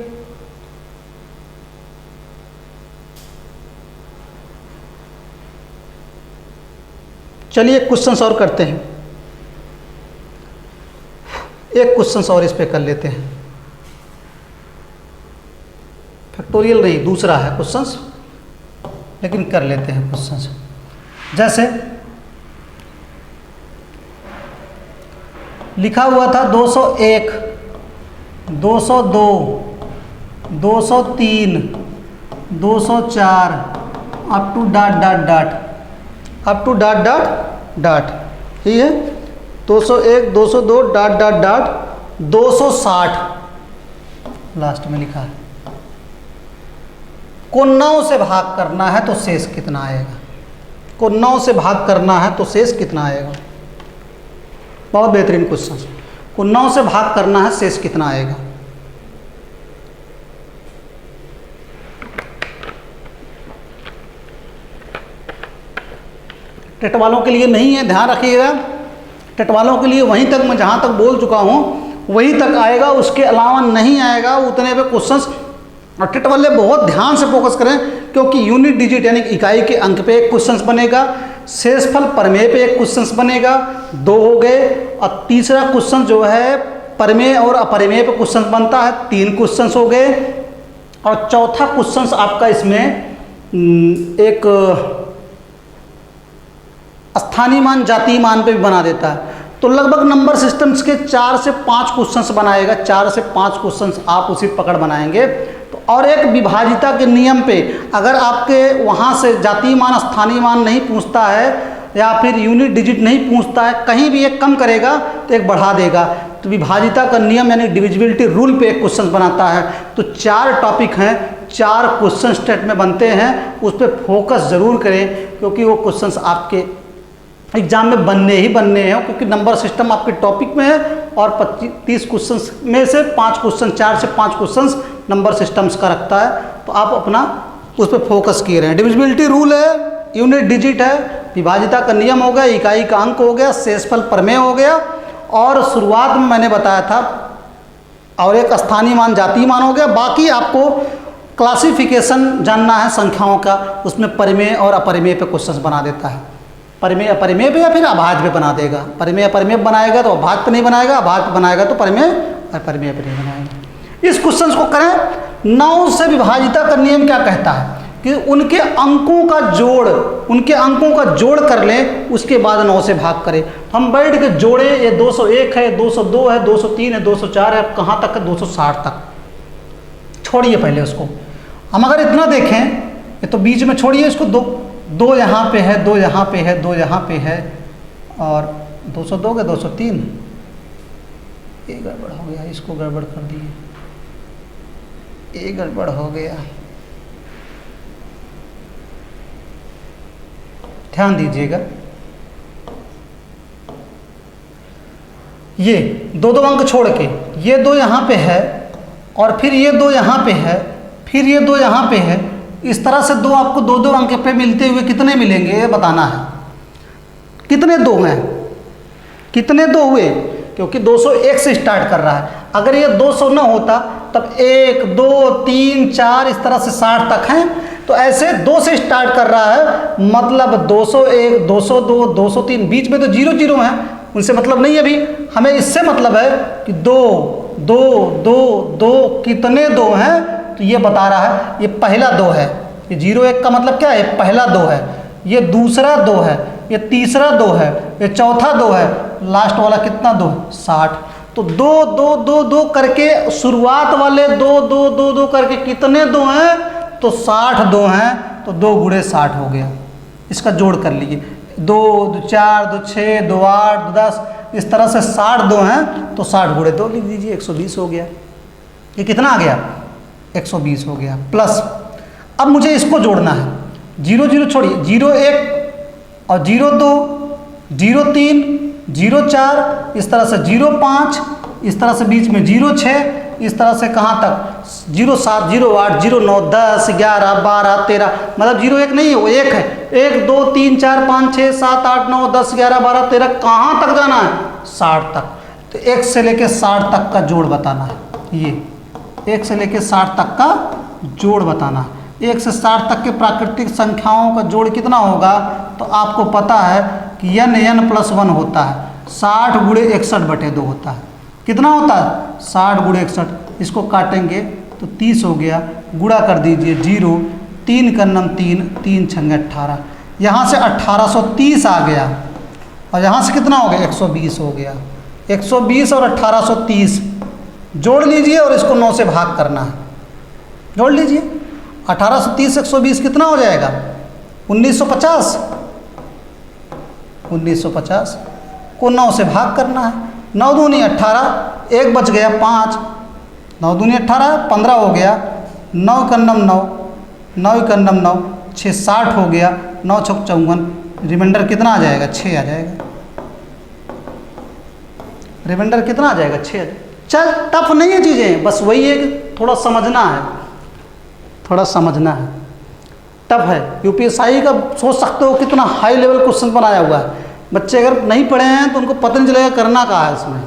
चलिए क्वेश्चन और करते हैं, एक क्वेश्चन और इस पे कर लेते हैं। फैक्टोरियल नहीं, दूसरा है क्वेश्चन, लेकिन कर लेते हैं क्वेश्चन। जैसे लिखा हुआ था 201, 202, 203, 204 up to dot dot dot, up to dot dot dot, ठीक है। 201, 202 डॉट डॉट डॉट 260 लास्ट में लिखा है। को 9 से भाग करना है तो शेष कितना आएगा, को 9 से भाग करना है तो शेष कितना आएगा। बहुत बेहतरीन क्वेश्चन। को 9 से भाग करना है, शेष कितना आएगा। टेट वालों के लिए नहीं है, ध्यान रखिएगा। टेट वालों के लिए वहीं तक मैं जहाँ तक बोल चुका हूँ वहीं तक आएगा, उसके अलावा नहीं आएगा उतने पे क्वेश्चंस। और टेट वाले बहुत ध्यान से फोकस करें, क्योंकि यूनिट डिजिट यानी इकाई के अंक पे एक क्वेश्चंस बनेगा, शेषफल प्रमेय पे एक क्वेश्चंस बनेगा, 2 हो गए। और तीसरा क्वेश्चन जो है प्रमेय और अपरिमेय पे क्वेश्चंस बनता है, 3 क्वेश्चंस हो गए। और चौथा क्वेश्चंस आपका इसमें एक स्थानीय मान जातीय मान पे भी बना देता है। तो लगभग नंबर सिस्टम्स के 4 से 5 क्वेश्चंस बनाएगा, 4 से 5 क्वेश्चंस आप उसी पकड़ बनाएंगे। तो और एक विभाजिता के नियम पे अगर आपके वहाँ से जातीय मान स्थानीय मान नहीं पूछता है या फिर यूनिट डिजिट नहीं पूछता है, कहीं भी एक कम करेगा तो एक बढ़ा देगा। तो विभाजिता का नियम यानी डिविजिबिलिटी रूल पे एक क्वेश्चन बनाता है। तो 4 टॉपिक हैं, 4 क्वेश्चन स्टेट में बनते हैं, उस पर फोकस ज़रूर करें, क्योंकि वो क्वेश्चंस आपके एग्जाम में बनने ही बनने हैं। क्योंकि नंबर सिस्टम आपके टॉपिक में है और 25-30 क्वेश्चंस में से 5 क्वेश्चन, 4 से 5 क्वेश्चंस नंबर सिस्टम्स का रखता है। तो आप अपना उस पर फोकस किए रहें। डिविजिबिलिटी रूल है, यूनिट डिजिट है, विभाजिता का नियम हो गया, इकाई का अंक हो गया, शेषफल प्रमेय हो गया, और शुरुआत में मैंने बताया था और एक स्थानीय मान जातीय मान हो गया। बाकी आपको क्लासिफिकेशन जानना है संख्याओं का, उसमें परिमेय और अपरिमेय पे क्वेश्चन बना देता है। परिमेय अपरिमेय पे या फिर अभाज्य पे बना देगा। परिमेय अपरिमेय बनाएगा तो अभाज्य पे नहीं बनाएगा, अभाज्य पे बनाएगा तो परिमेय अपरिमेय पे नहीं बनाएगा। इस क्वेश्चन को करें। 9 से विभाजिता का नियम क्या कहता है कि उनके अंकों का जोड़, उनके अंकों का जोड़ कर लें, उसके बाद 9 से भाग करें। हम बैठ के जोड़े, ये 201 है, 202 है, 203 है, 204 है, कहाँ तक है, 260 तक। छोड़िए पहले उसको। हम अगर इतना देखें, ये तो बीच में छोड़िए इसको, 2 यहाँ पे है, 2 यहाँ पे है, 2 यहाँ पे है, और 202 के 203, ये गड़बड़ हो गया, इसको गड़बड़ कर दिए, ये गड़बड़ हो गया। ध्यान दीजिएगा, ये 2 अंक छोड़ के ये 2 यहाँ पे है, और फिर ये 2 यहाँ पे है, फिर ये 2 यहाँ पे है। इस तरह से 2 आपको 2 अंक पे मिलते हुए कितने मिलेंगे ये बताना है। कितने 2 हैं, कितने 2 हुए, क्योंकि 201 से स्टार्ट कर रहा है। अगर ये 200 ना होता तब 1 2 3 4 इस तरह से 60 तक हैं। तो ऐसे 2 से स्टार्ट कर रहा है, मतलब 201 202 203, बीच में तो 0 0 हैं, उनसे मतलब नहीं है। अभी हमें इससे मतलब है कि 2 2 2 2 कितने 2 हैं, तो ये बता रहा है ये पहला 2 है। ये 0 1 का मतलब क्या है, पहला 2 है, ये दूसरा 2 है, ये तीसरा 2 है, ये चौथा 2 है, लास्ट वाला कितना 2 60। तो 2 2 2 2 करके शुरुआत वाले 2 2 2 2 करके कितने 2 हैं, तो 60 2 हैं। तो 2 गुणे 60 हो गया। इसका जोड़ कर लीजिए, 2 2 4 2 6 2 8 2 10, इस तरह से 60 2 हैं, तो 60 गुणे 2 लिख दीजिए, 120 हो गया। ये कितना आ गया, 120 हो गया। प्लस अब मुझे इसको जोड़ना है, 0 0 छोड़िए, 0 1 और 0 2 0 3 0 4, इस तरह से 0 5, इस तरह से बीच में 0 6, इस तरह से कहाँ तक 0 7 0 8 0 9 10 11 12 13, मतलब 0 1 नहीं है, वो 1 है। 1 2 3 4 5 6 7 8 9 10 11 12 13, कहाँ तक जाना है, 60 तक। तो 1 से लेके 60 तक का जोड़ बताना है। ये 1 से लेके 60 तक का जोड़ बताना है। 1 से 60 तक के प्राकृतिक संख्याओं का जोड़ कितना होगा, तो आपको पता है कि n प्लस 1 होता है, 60 गुणे 61/2 होता है। कितना होता है, 60 गुणे 61। इसको काटेंगे तो 30 हो गया, गुणा कर दीजिए 0 3 कन्नम 3 3 छंगे 18, यहाँ से 1830 आ गया, और यहाँ से कितना हो गया, 120 हो गया। 120 और 1830 जोड़ लीजिए और इसको 9 से भाग करना है, जोड़ लीजिए। 1830 120 कितना हो जाएगा, 1950। 1950 को 9 से भाग करना है, 9 दूनी 18, 1 बच गया 5, 9 दूनी 18 15 हो गया, 9 कन्नम 9 9 कन्नम 9 6 60 हो गया, 9 छक 54, रिमाइंडर कितना आ जाएगा, 6 आ जाएगा। रिमाइंडर कितना आ जाएगा, 6 आ जाएगा। चल टफ नहीं है चीज़ें, बस वही है कि थोड़ा समझना है, थोड़ा समझना है। टफ है, यूपीएसआई का सोच सकते हो कितना हाई लेवल क्वेश्चन बनाया हुआ है। बच्चे अगर नहीं पढ़े हैं तो उनको पता नहीं चलेगा करना कहाँ है इसमें।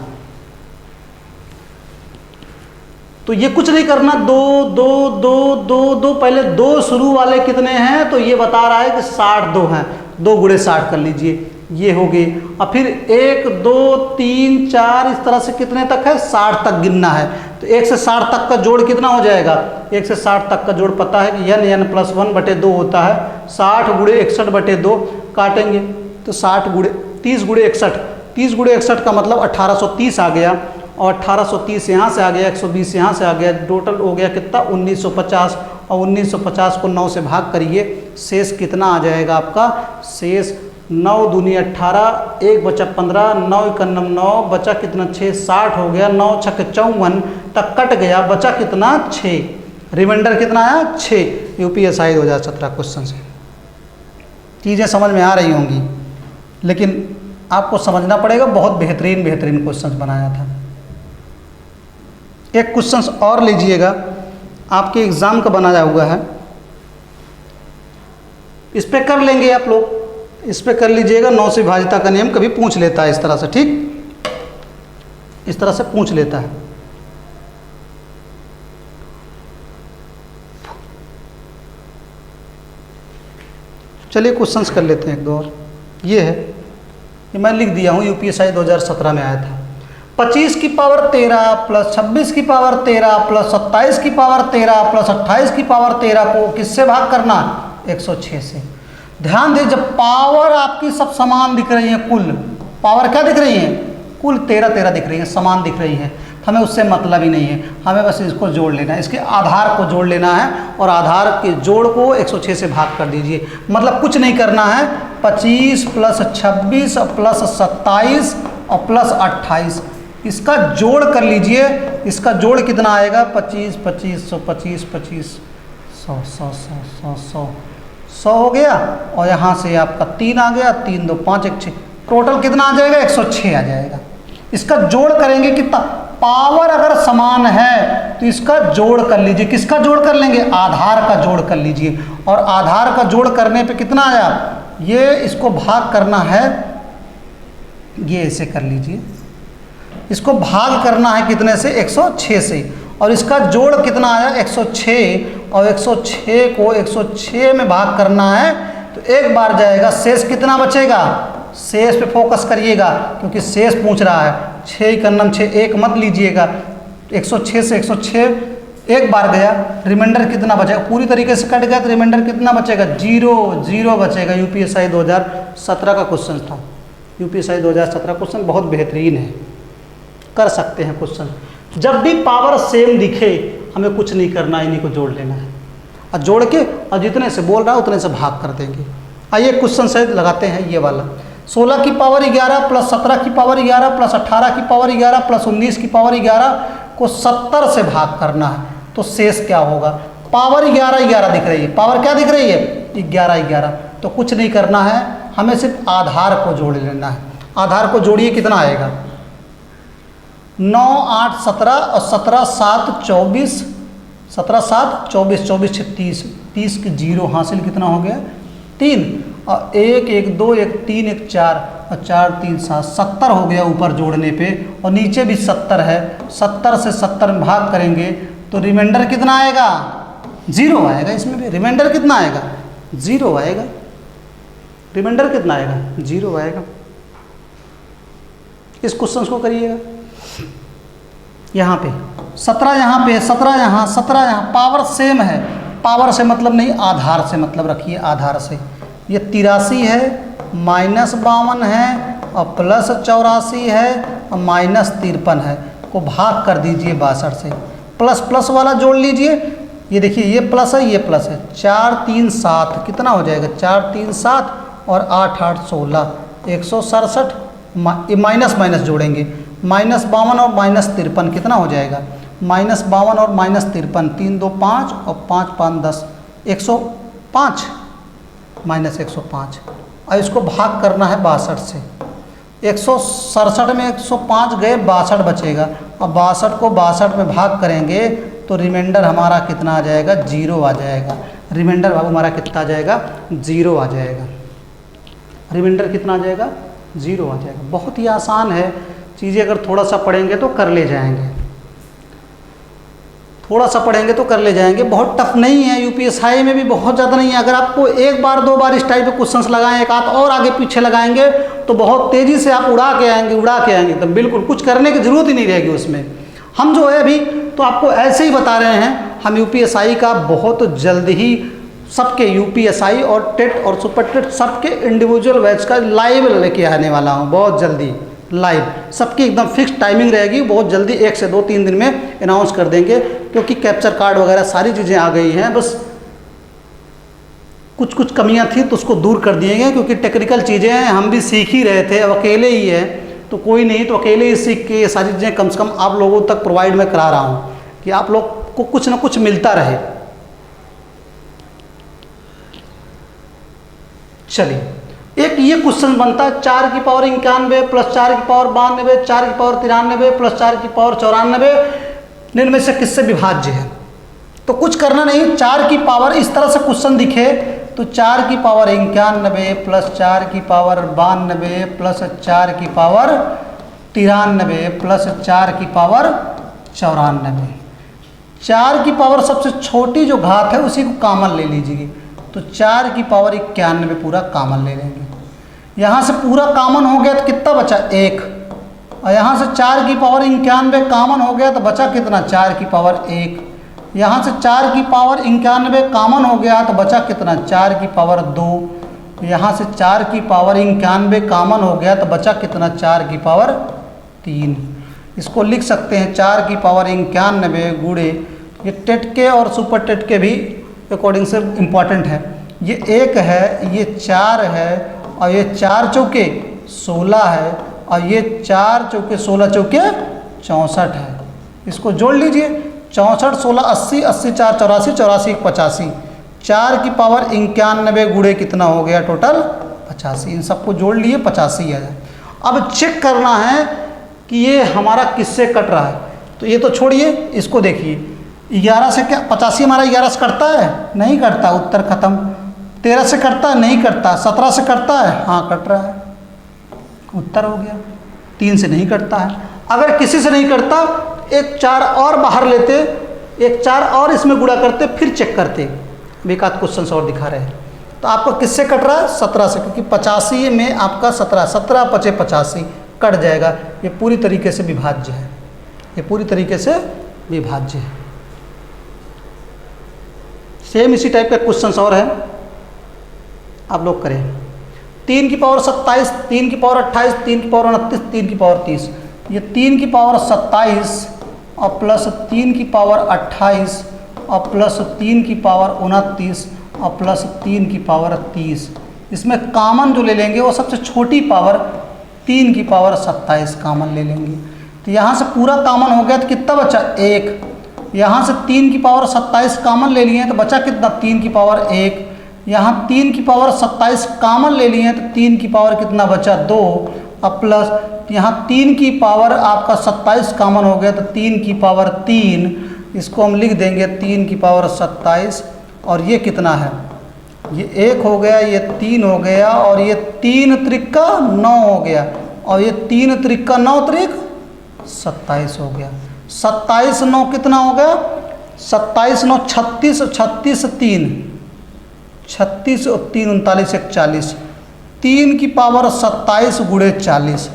तो ये कुछ नहीं करना, 2 2 2 2 2, पहले 2 शुरू वाले कितने हैं, तो ये बता रहा है कि 62 हैं, 2 गुणे 60 कर लीजिए, ये हो गए। और फिर 1 2 3 4 इस तरह से कितने तक है, 60 तक गिनना है। तो 1 से 60 तक का जोड़ कितना हो जाएगा, 1 से 60 तक का जोड़ पता है कि n प्लस 1/2 होता है। 60 गुणे 61/2 काटेंगे तो 60 गुणे 30 गुणे 61, 30 गुणे 61 का मतलब 1830 आ गया, और 1830 यहाँ से आ गया, 120 यहाँ से आ गया, टोटल हो गया कितना, 1950। और 1950 को 9 से भाग करिए, शेष कितना आ जाएगा आपका, शेष 9 दूनी 18, 1 बचा 15, 9 कन्नम 9, बचा कितना 6, 60 हो गया, 9 छक 54 तक कट गया, बचा कितना 6, रिमाइंडर कितना आया 6। यूपीएसआई 2017 क्वेश्चन से चीज़ें समझ में आ रही होंगी, लेकिन आपको समझना पड़ेगा, बहुत बेहतरीन क्वेश्चन बनाया था। एक क्वेश्चन और लीजिएगा, आपके एग्ज़ाम का बनाया हुआ है, इस पे कर लेंगे आप लोग, इस पे कर लीजिएगा। 9 से विभाजिता का नियम कभी पूछ लेता है इस तरह से, ठीक, इस तरह से पूछ लेता है। चलिए क्वेश्चंस कर लेते हैं एक दो और। ये है, ये मैं लिख दिया हूँ, यूपीएसआई 2017 में आया था। 25 की पावर 13 प्लस 26 की पावर 13 प्लस 27 की पावर 13 प्लस 28 की पावर 13 को किससे भाग करना, 106 से। ध्यान दें, जब पावर आपकी सब समान दिख रही है, कुल पावर क्या दिख रही है, कुल 13 दिख रही है, समान दिख रही है, हमें उससे मतलब ही नहीं है, हमें बस इसको जोड़ लेना है, इसके आधार को जोड़ लेना है, और आधार के जोड़ को 106 से भाग कर दीजिए। मतलब कुछ नहीं करना है, 25 प्लस 26 प्लस 27 और प्लस 28, इसका जोड़ कर लीजिए। इसका जोड़ कितना आएगा, 25 25 100 25 25 100 100 100 100 100 हो गया, और यहाँ से आपका 3 आ गया, 3 2 5 1 6, टोटल कितना आ जाएगा, 106 आ जाएगा। इसका जोड़ करेंगे कितना, पावर अगर समान है तो इसका जोड़ कर लीजिए। किसका जोड़ कर लेंगे, आधार का जोड़ कर लीजिए, और आधार का जोड़ करने पे कितना आया, ये इसको भाग करना है, ये ऐसे कर लीजिए। इसको भाग करना है कितने से, 106 से, और इसका जोड़ कितना आया 106, और 106 को 106 में भाग करना है तो एक बार जाएगा, शेष कितना बचेगा, शेष पे फोकस करिएगा क्योंकि शेष पूछ रहा है। 6 का नम 6 एक मत लीजिएगा, 106 से 106 एक बार गया, रिमाइंडर कितना बचेगा, पूरी तरीके से कट गया तो रिमाइंडर कितना बचेगा, 0 बचेगा। यूपीएसआई 2017 का क्वेश्चन था, यूपीएसआई 2017 क्वेश्चन बहुत बेहतरीन है, कर सकते हैं क्वेश्चन। जब भी पावर सेम दिखे हमें कुछ नहीं करना, इन्हीं को जोड़ लेना है, और जोड़ के और जितने से बोल रहा है उतने से भाग कर देंगे। आइए क्वेश्चन से लगाते हैं ये वाला। 16 की पावर 11 प्लस 17 की पावर 11 प्लस 18 की पावर 11 प्लस 19 की पावर 11 को 70 से भाग करना है तो शेष क्या होगा। पावर 11 दिख रही है, पावर क्या दिख रही है, 11, तो कुछ नहीं करना है, हमें सिर्फ आधार को जोड़ लेना है। आधार को जोड़िए, कितना आएगा, 9, 8, 17 और 17, 7, 24, 17, 7, 24, 24, 36, 30 के 0 हासिल कितना हो गया, 3, और 1, 1, 2, 1, 3, 1, 4 और 4, 3, 7, 70 हो गया ऊपर जोड़ने पे, और नीचे भी 70 है। 70 से 70 में भाग करेंगे तो रिमाइंडर कितना आएगा, 0 आएगा। इसमें भी रिमाइंडर कितना आएगा, 0 आएगा। रिमाइंडर कितना आएगा, 0 आएगा। इस क्वेश्चन को करिएगा, यहाँ पे 17 यहाँ पे, 17 यहाँ, 17 यहाँ, पावर सेम है। पावर से मतलब नहीं, आधार से मतलब रखिए, आधार से। ये 83 है, -52 है, और प्लस 84 है, और -53 है, को भाग कर दीजिए 62 से। प्लस प्लस वाला जोड़ लीजिए, ये देखिए ये प्लस है, ये प्लस है। 4, 3, 7 कितना हो जाएगा, 4, 3, 7 और 8, 8, 16, 167। माइनस माइनस जोड़ेंगे, -52 और -53 कितना हो जाएगा, -52 और -53, 3, 2, 5 और 5, 5, 10, 105 -105। और इसको भाग करना है 62 से। 167 में 105 गए, 62 बचेगा, और 62 को 62 में भाग करेंगे तो रिमाइंडर हमारा कितना आ जाएगा, 0 आ जाएगा। रिमाइंडर बाबू हमारा कितना आ जाएगा, 0 आ जाएगा। रिमाइंडर कितना आ जाएगा, 0 आ जाएगा। बहुत ही आसान है, चीज़ें अगर थोड़ा सा पढ़ेंगे तो कर ले जाएंगे, थोड़ा सा पढ़ेंगे तो कर ले जाएंगे। बहुत टफ नहीं है, यूपीएसआई में भी बहुत ज़्यादा नहीं है। अगर आपको एक बार 2 बार इस टाइप के क्वेश्चंस लगाएं, एक आध और आगे पीछे लगाएंगे तो बहुत तेज़ी से आप उड़ा के आएंगे, तो बिल्कुल कुछ करने की ज़रूरत ही नहीं रहेगी उसमें। हम जो है अभी तो आपको ऐसे ही बता रहे हैं, हम यूपीएसआई का बहुत जल्द ही सबके यूपीएसआई और टेट और सुपर टेट सबके इंडिविजुअल बैच का लाइव लेके आने वाला हूँ, बहुत जल्दी लाइव। सबकी एकदम फिक्स टाइमिंग रहेगी, बहुत जल्दी 1 से 2-3 दिन में अनाउंस कर देंगे, क्योंकि कैप्चर कार्ड वगैरह सारी चीज़ें आ गई हैं। बस कुछ कुछ कमियां थी तो उसको दूर कर दिए गए, क्योंकि टेक्निकल चीज़ें हैं, हम भी सीख ही रहे थे, अब अकेले ही है तो कोई नहीं, तो अकेले ही सीख के ये सारी चीज़ें कम से कम आप लोगों तक प्रोवाइड मैं करा रहा हूँ कि आप लोग को कुछ ना कुछ मिलता रहे। चलिए, एक ये क्वेश्चन बनता है, 4 की पावर 91 प्लस 4 की पावर 92, 4 की पावर 93 प्लस 4 की पावर 94 इनमें से किससे विभाज्य है। तो कुछ करना नहीं, 4 की पावर इस तरह से क्वेश्चन दिखे तो 4 की पावर 91 प्लस 4 की पावर 92 प्लस 4 की पावर 93 प्लस 4 की पावर 94। 4 की पावर सबसे छोटी जो घात है उसी को कॉमन ले लीजिए, तो 4 की पावर 91 पूरा कॉमन ले लेंगे। यहाँ से पूरा कॉमन हो गया तो कितना बचा, 1, और यहाँ से 4 की पावर 91 कॉमन हो गया तो बचा कितना, 4 की पावर 1। यहाँ से 4 की पावर 91 कॉमन हो गया तो बचा कितना, 4 की पावर 2। यहाँ से 4 की पावर 91 कॉमन हो गया तो बचा कितना, 4 की पावर 3। इसको लिख सकते हैं 4 की पावर 91 गुणे, ये टेट के और सुपर टेट के भी अकॉर्डिंग से इम्पॉर्टेंट है। ये 1 है, ये 4 है, और ये 4 चौके 16 है, और ये 4 चौके 16 चौके 64 है। इसको जोड़ लीजिए, 64, 16, 80, 80, 4, 84, 84, 85। 4 की पावर 91 गुणे कितना हो गया, टोटल 85। इन सबको जोड़ लिए 85 है। अब चेक करना है कि ये हमारा किससे कट रहा है, तो ये तो छोड़िए, इसको देखिए 11 से क्या 85 हमारा 11 से कटता है, नहीं करता, उत्तर खत्म। 13 से कटता है, नहीं करता। 17 से कटता है, हाँ कट रहा है, उत्तर हो गया। 3 से नहीं कटता है। अगर किसी से नहीं कटता एक 4 और बाहर लेते, एक 4 और इसमें गुणा करते, फिर चेक करते। एक आध क्वेश्चन और दिखा रहे हैं। तो आपका किससे कट रहा है? 17 से, क्योंकि 85 में आपका 17 पचे 85 कट जाएगा। ये पूरी तरीके से विभाज्य है, ये पूरी तरीके से विभाज्य है। सेम इसी टाइप का क्वेश्चन और है, आप लोग करें। 3 की पावर 27, 3 की पावर 28, 3 की पावर 29, 3 की पावर 30। ये 3 की पावर 27 और प्लस 3 की पावर 28 और प्लस 3 की पावर 29 और प्लस 3 की पावर 30। इसमें कामन जो ले लेंगे वो सबसे छोटी पावर 3 की पावर 27 कामन ले लेंगे। तो यहाँ से पूरा कामन हो गया तो कितना बचा? 1। यहाँ से 3 की पावर 27 कामन ले लिए तो बचा कितना? 3 की पावर 1। यहाँ 3 की पावर 27 कामन ले लिए तो 3 की पावर कितना बचा? 2। अब प्लस यहाँ 3 की पावर आपका 27 कामन हो गया तो 3 की पावर 3। इसको हम लिख देंगे 3 की पावर 27। और ये कितना है? ये 1 हो गया, ये 3 हो गया और ये 3 त्रिका 9 हो गया और ये 3 त्रिका 9 त्रिक 27 हो गया। 27 9 कितना हो गया? 27 9 36, 36 3 36 और 3 39 1 40। 3 की पावर 27 गुणे 40।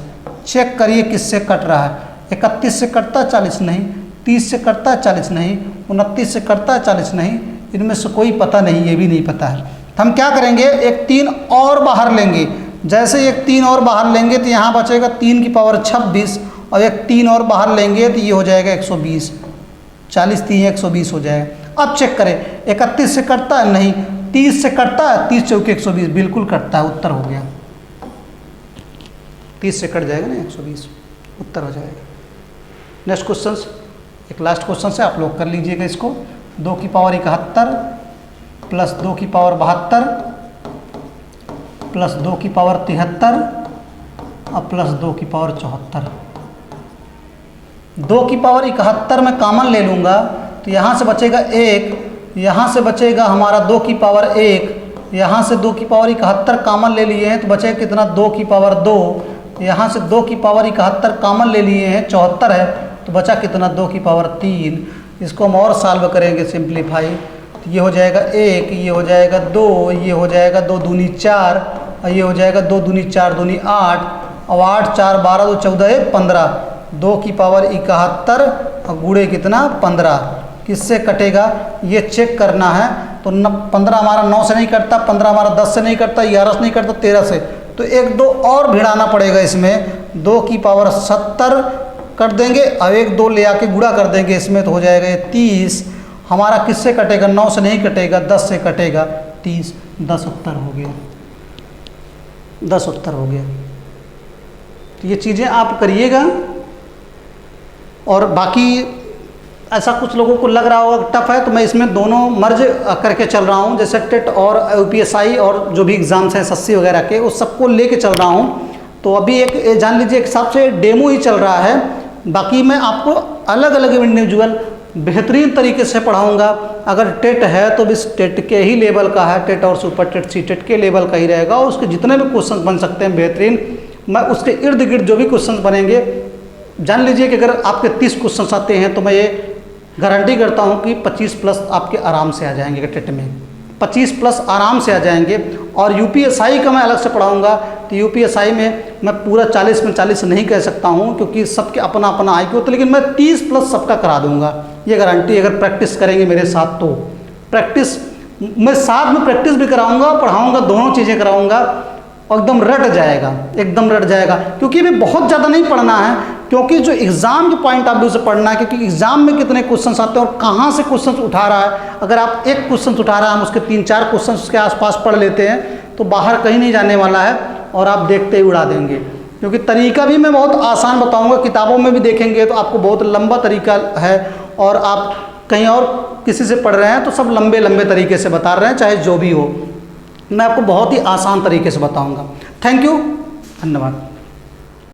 चेक करिए किससे कट रहा है। 31 से कटता है 40 नहीं, 30 से कटता है 40 नहीं, 29 से कटता है 40 नहीं। इनमें से कोई पता नहीं, ये भी नहीं पता है। तो हम क्या करेंगे? एक 3 और बाहर लेंगे। जैसे एक 3 और बाहर लेंगे तो यहाँ बचेगा 3 की पावर 26 और एक 3 और बाहर लेंगे तो ये हो जाएगा 120। 40 3 120 हो जाएगा। अब चेक करें 31 से कटता है नहीं, 30 से कटता है, 30 चौके 120 बिल्कुल कटता है, उत्तर हो गया। 30 से कट जाएगा ना 120, उत्तर हो जाएगा। नेक्स्ट क्वेश्चन, एक लास्ट क्वेश्चन से आप लोग कर लीजिएगा इसको। 2 की पावर 71 प्लस 2 की पावर 72 प्लस 2 की पावर 73 और प्लस 2 की पावर 74। 2 की पावर 71 में कॉमन ले लूँगा तो यहाँ से बचेगा 1, यहाँ से बचेगा हमारा 2 की पावर 1, यहाँ से 2 की पावर 71 कॉमन ले लिए हैं तो बचेगा कितना? 2 की पावर 2। यहाँ से 2 की पावर 71 कॉमन ले लिए हैं, 74 है, तो बचा कितना? 2 की पावर 3। इसको हम और सॉल्व करेंगे, सिंप्लीफाई, तो ये हो जाएगा 1, ये हो जाएगा 2, ये हो जाएगा 2 दूनी 4 और ये हो जाएगा 2 दूनी 4 दूनी 8 और 8 4 12 2 14 15। 2 की पावर 71 और गुणे कितना? 15। किससे कटेगा ये चेक करना है। तो 15 हमारा 9 से नहीं कटता, 15 हमारा 10 से नहीं कटता, 11 से नहीं कटता, 13 से, तो 1 2 और भिड़ाना पड़ेगा इसमें। 2 की पावर 70 कर देंगे और 1 2 ले आके गुणा कर देंगे इसमें तो हो जाएगा ये 30। हमारा किससे कटेगा? 9 से नहीं कटेगा, 10 से कटेगा, 30। 10 उत्तर हो गया, 10 उत्तर हो गया। तो ये चीज़ें आप करिएगा। और बाकी ऐसा कुछ लोगों को लग रहा होगा टफ है तो मैं इसमें दोनों मर्ज करके चल रहा हूँ, जैसे टेट और यूपीएसआई और जो भी एग्ज़ाम्स हैं एसएससी वगैरह के, उस सबको लेके चल रहा हूँ। तो अभी एक जान लीजिए एक हिसाब से डेमो ही चल रहा है। बाकी मैं आपको अलग अलग इंडिविजुअल बेहतरीन तरीके से पढ़ाऊँगा। अगर टेट है तो भी टेट के ही लेवल का है, टेट और सुपर टेट सी टेट के लेवल का ही रहेगा और उसके जितने भी क्वेश्चन बन सकते हैं बेहतरीन, मैं उसके इर्द गिर्द जो भी क्वेश्चन बनेंगे, जान लीजिए कि अगर आपके 30 क्वेश्चन आते हैं तो मैं ये गारंटी करता हूँ कि 25 प्लस आपके आराम से आ जाएंगे टेट में, 25 प्लस आराम से आ जाएंगे। और यूपीएसआई का मैं अलग से पढ़ाऊँगा तो यूपीएसआई में मैं पूरा 40 में 40 नहीं कह सकता हूँ क्योंकि सबके अपना अपना आई क्यू, तो लेकिन मैं 30 प्लस सबका करा दूँगा, ये गारंटी। अगर प्रैक्टिस करेंगे मेरे साथ तो प्रैक्टिस, मैं साथ में प्रैक्टिस भी कराऊँगा, पढ़ाऊँगा, दोनों चीज़ें कराऊँगा और एकदम रट जाएगा, एकदम रट जाएगा। क्योंकि भी बहुत ज़्यादा नहीं पढ़ना है, क्योंकि जो एग्ज़ाम के पॉइंट ऑफ व्यू से पढ़ना है, क्योंकि एग्ज़ाम में कितने क्वेश्चंस आते हैं और कहाँ से क्वेश्चंस उठा रहा है। अगर आप एक क्वेश्चन उठा रहा है, हम उसके 3-4 क्वेश्चन उसके आसपास पढ़ लेते हैं तो बाहर कहीं नहीं जाने वाला है और आप देखते ही उड़ा देंगे। क्योंकि तरीका भी मैं बहुत आसान बताऊँगा, किताबों में भी देखेंगे तो आपको बहुत लंबा तरीका है और आप कहीं और किसी से पढ़ रहे हैं तो सब लंबे लंबे तरीके से बता रहे हैं, चाहे जो भी हो। मैं आपको बहुत ही आसान तरीके से बताऊँगा। थैंक यू, धन्यवाद।